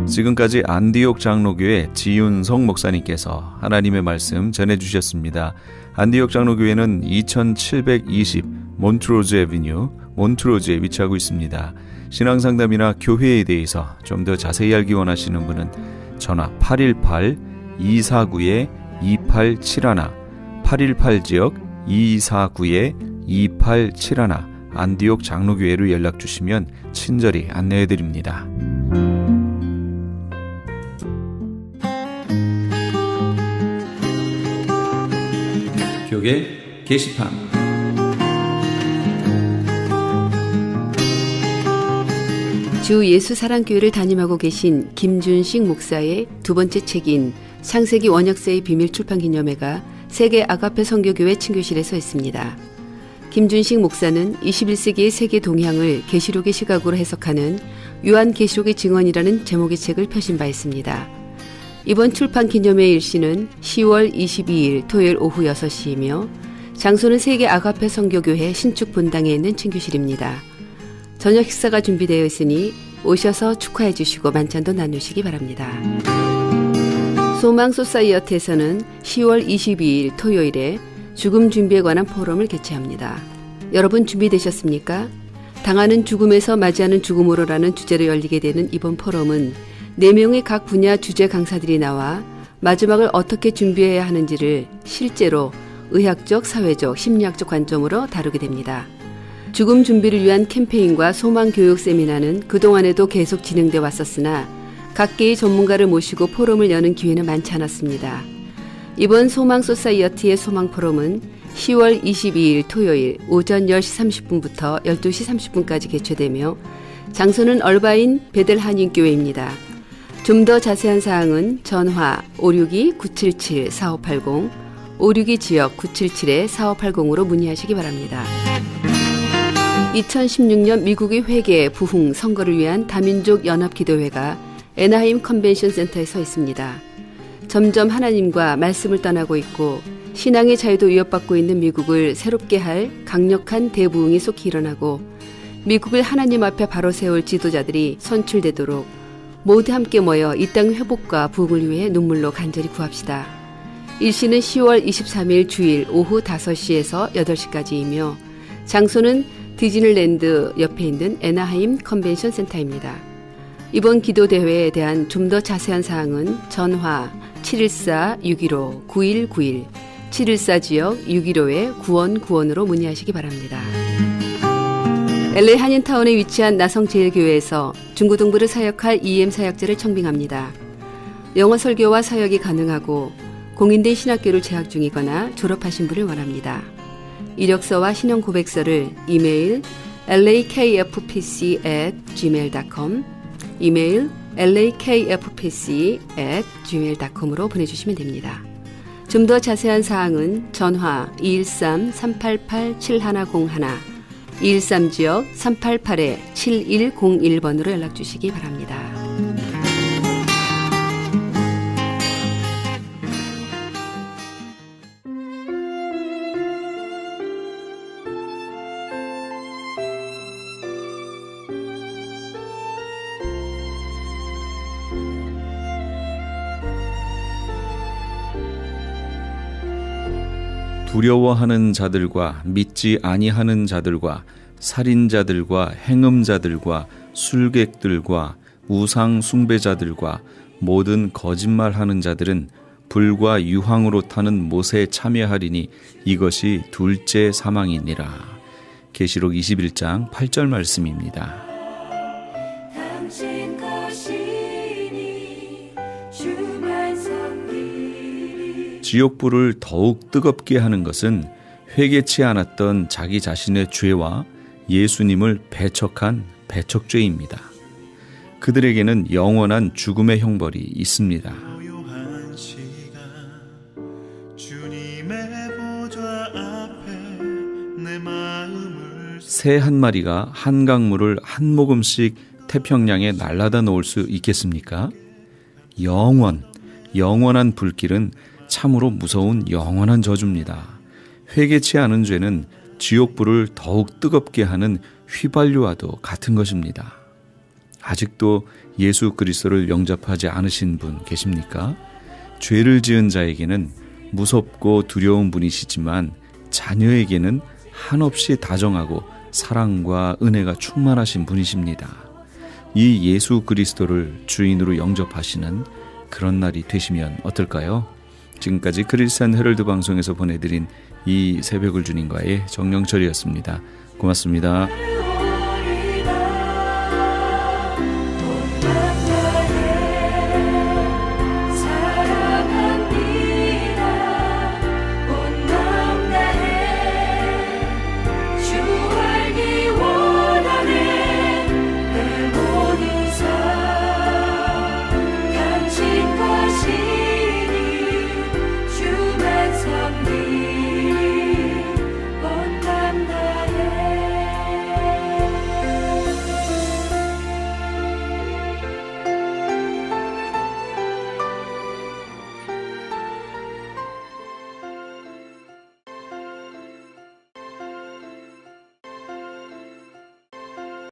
지금까지 안디옥 장로교회 지윤성 목사님께서 하나님의 말씀 전해주셨습니다. 안디옥 장로교회는 2720 몬트로즈 애비뉴 몬트로즈에 위치하고 있습니다. 신앙상담이나 교회에 대해서 좀 더 자세히 알기 원하시는 분은 전화 818-249-2871 818지역 249-2871 안디옥 장로교회로 연락주시면 친절히 안내해드립니다. 교계 게시판. 주 예수사랑교회를 담임하고 계신 김준식 목사의 두 번째 책인 창세기 원역사의 비밀 출판기념회가 세계 아가페 선교교회 친교실에서 했습니다. 김준식 목사는 21세기의 세계 동향을 계시록의 시각으로 해석하는 요한계시록의 증언이라는 제목의 책을 펴신 바 있습니다. 이번 출판 기념회 일시는 10월 22일 토요일 오후 6시이며 장소는 세계 아가페 성교교회 신축 본당에 있는 친교실입니다. 저녁 식사가 준비되어 있으니 오셔서 축하해 주시고 만찬도 나누시기 바랍니다. 소망 소사이어티에서는 10월 22일 토요일에 죽음 준비에 관한 포럼을 개최합니다. 여러분 준비되셨습니까? 당하는 죽음에서 맞이하는 죽음으로라는 주제로 열리게 되는 이번 포럼은 4명의 각 분야 주제 강사들이 나와 마지막을 어떻게 준비해야 하는지를 실제로 의학적, 사회적, 심리학적 관점으로 다루게 됩니다. 죽음 준비를 위한 캠페인과 소망 교육 세미나는 그동안에도 계속 진행돼 왔었으나 각계의 전문가를 모시고 포럼을 여는 기회는 많지 않았습니다. 이번 소망 소사이어티의 소망 포럼은 10월 22일 토요일 오전 10시 30분부터 12시 30분까지 개최되며 장소는 얼바인 베델 한인교회입니다. 좀 더 자세한 사항은 전화 562-977-4580, 562 지역 977-4580으로 문의하시기 바랍니다. 2016년 미국의 회계, 부흥, 선거를 위한 다민족 연합기도회가 애나하임 컨벤션 센터에 서 있습니다. 점점 하나님과 말씀을 떠나고 있고 신앙의 자유도 위협받고 있는 미국을 새롭게 할 강력한 대부흥이 속히 일어나고 미국을 하나님 앞에 바로 세울 지도자들이 선출되도록 모두 함께 모여 이 땅 회복과 부흥을 위해 눈물로 간절히 구합시다. 일시는 10월 23일 주일 오후 5시에서 8시까지이며 장소는 디즈니랜드 옆에 있는 애나하임 컨벤션 센터입니다. 이번 기도 대회에 대한 좀 더 자세한 사항은 전화 714-615-9191, 714 지역 615-9191으로 문의하시기 바랍니다. LA 한인타운에 위치한 나성제일교회에서 중고등부를 사역할 EM 사역자를 청빙합니다. 영어 설교와 사역이 가능하고 공인된 신학교를 재학 중이거나 졸업하신 분을 원합니다. 이력서와 신용 고백서를 이메일 lakfpc@gmail.com, 이메일 lakfpc@gmail.com으로 보내주시면 됩니다. 좀 더 자세한 사항은 전화 213-388-7101, 213 지역 388-7101번으로 연락 주시기 바랍니다. 두려워하는 자들과 믿지 아니하는 자들과 살인자들과 행음자들과 술객들과 우상 숭배자들과 모든 거짓말하는 자들은 불과 유황으로 타는 못에 참여하리니 이것이 둘째 사망이니라. 계시록 21장 8절 말씀입니다. 지옥불을 더욱 뜨겁게 하는 것은 회개치 않았던 자기 자신의 죄와 예수님을 배척한 배척죄입니다. 그들에게는 영원한 죽음의 형벌이 있습니다. 새 한 마리가 한 강물을 한 모금씩 태평양에 날라다 놓을 수 있겠습니까? 영원한 불길은 참으로 무서운 영원한 저주입니다. 회개치 않은 죄는 지옥불을 더욱 뜨겁게 하는 휘발유와도 같은 것입니다. 아직도 예수 그리스도를 영접하지 않으신 분 계십니까? 죄를 지은 자에게는 무섭고 두려운 분이시지만 자녀에게는 한없이 다정하고 사랑과 은혜가 충만하신 분이십니다. 이 예수 그리스도를 주인으로 영접하시는 그런 날이 되시면 어떨까요? 지금까지 크리스찬 헤럴드 방송에서 보내드린 이 새벽을 주님과의 정영철이었습니다. 고맙습니다.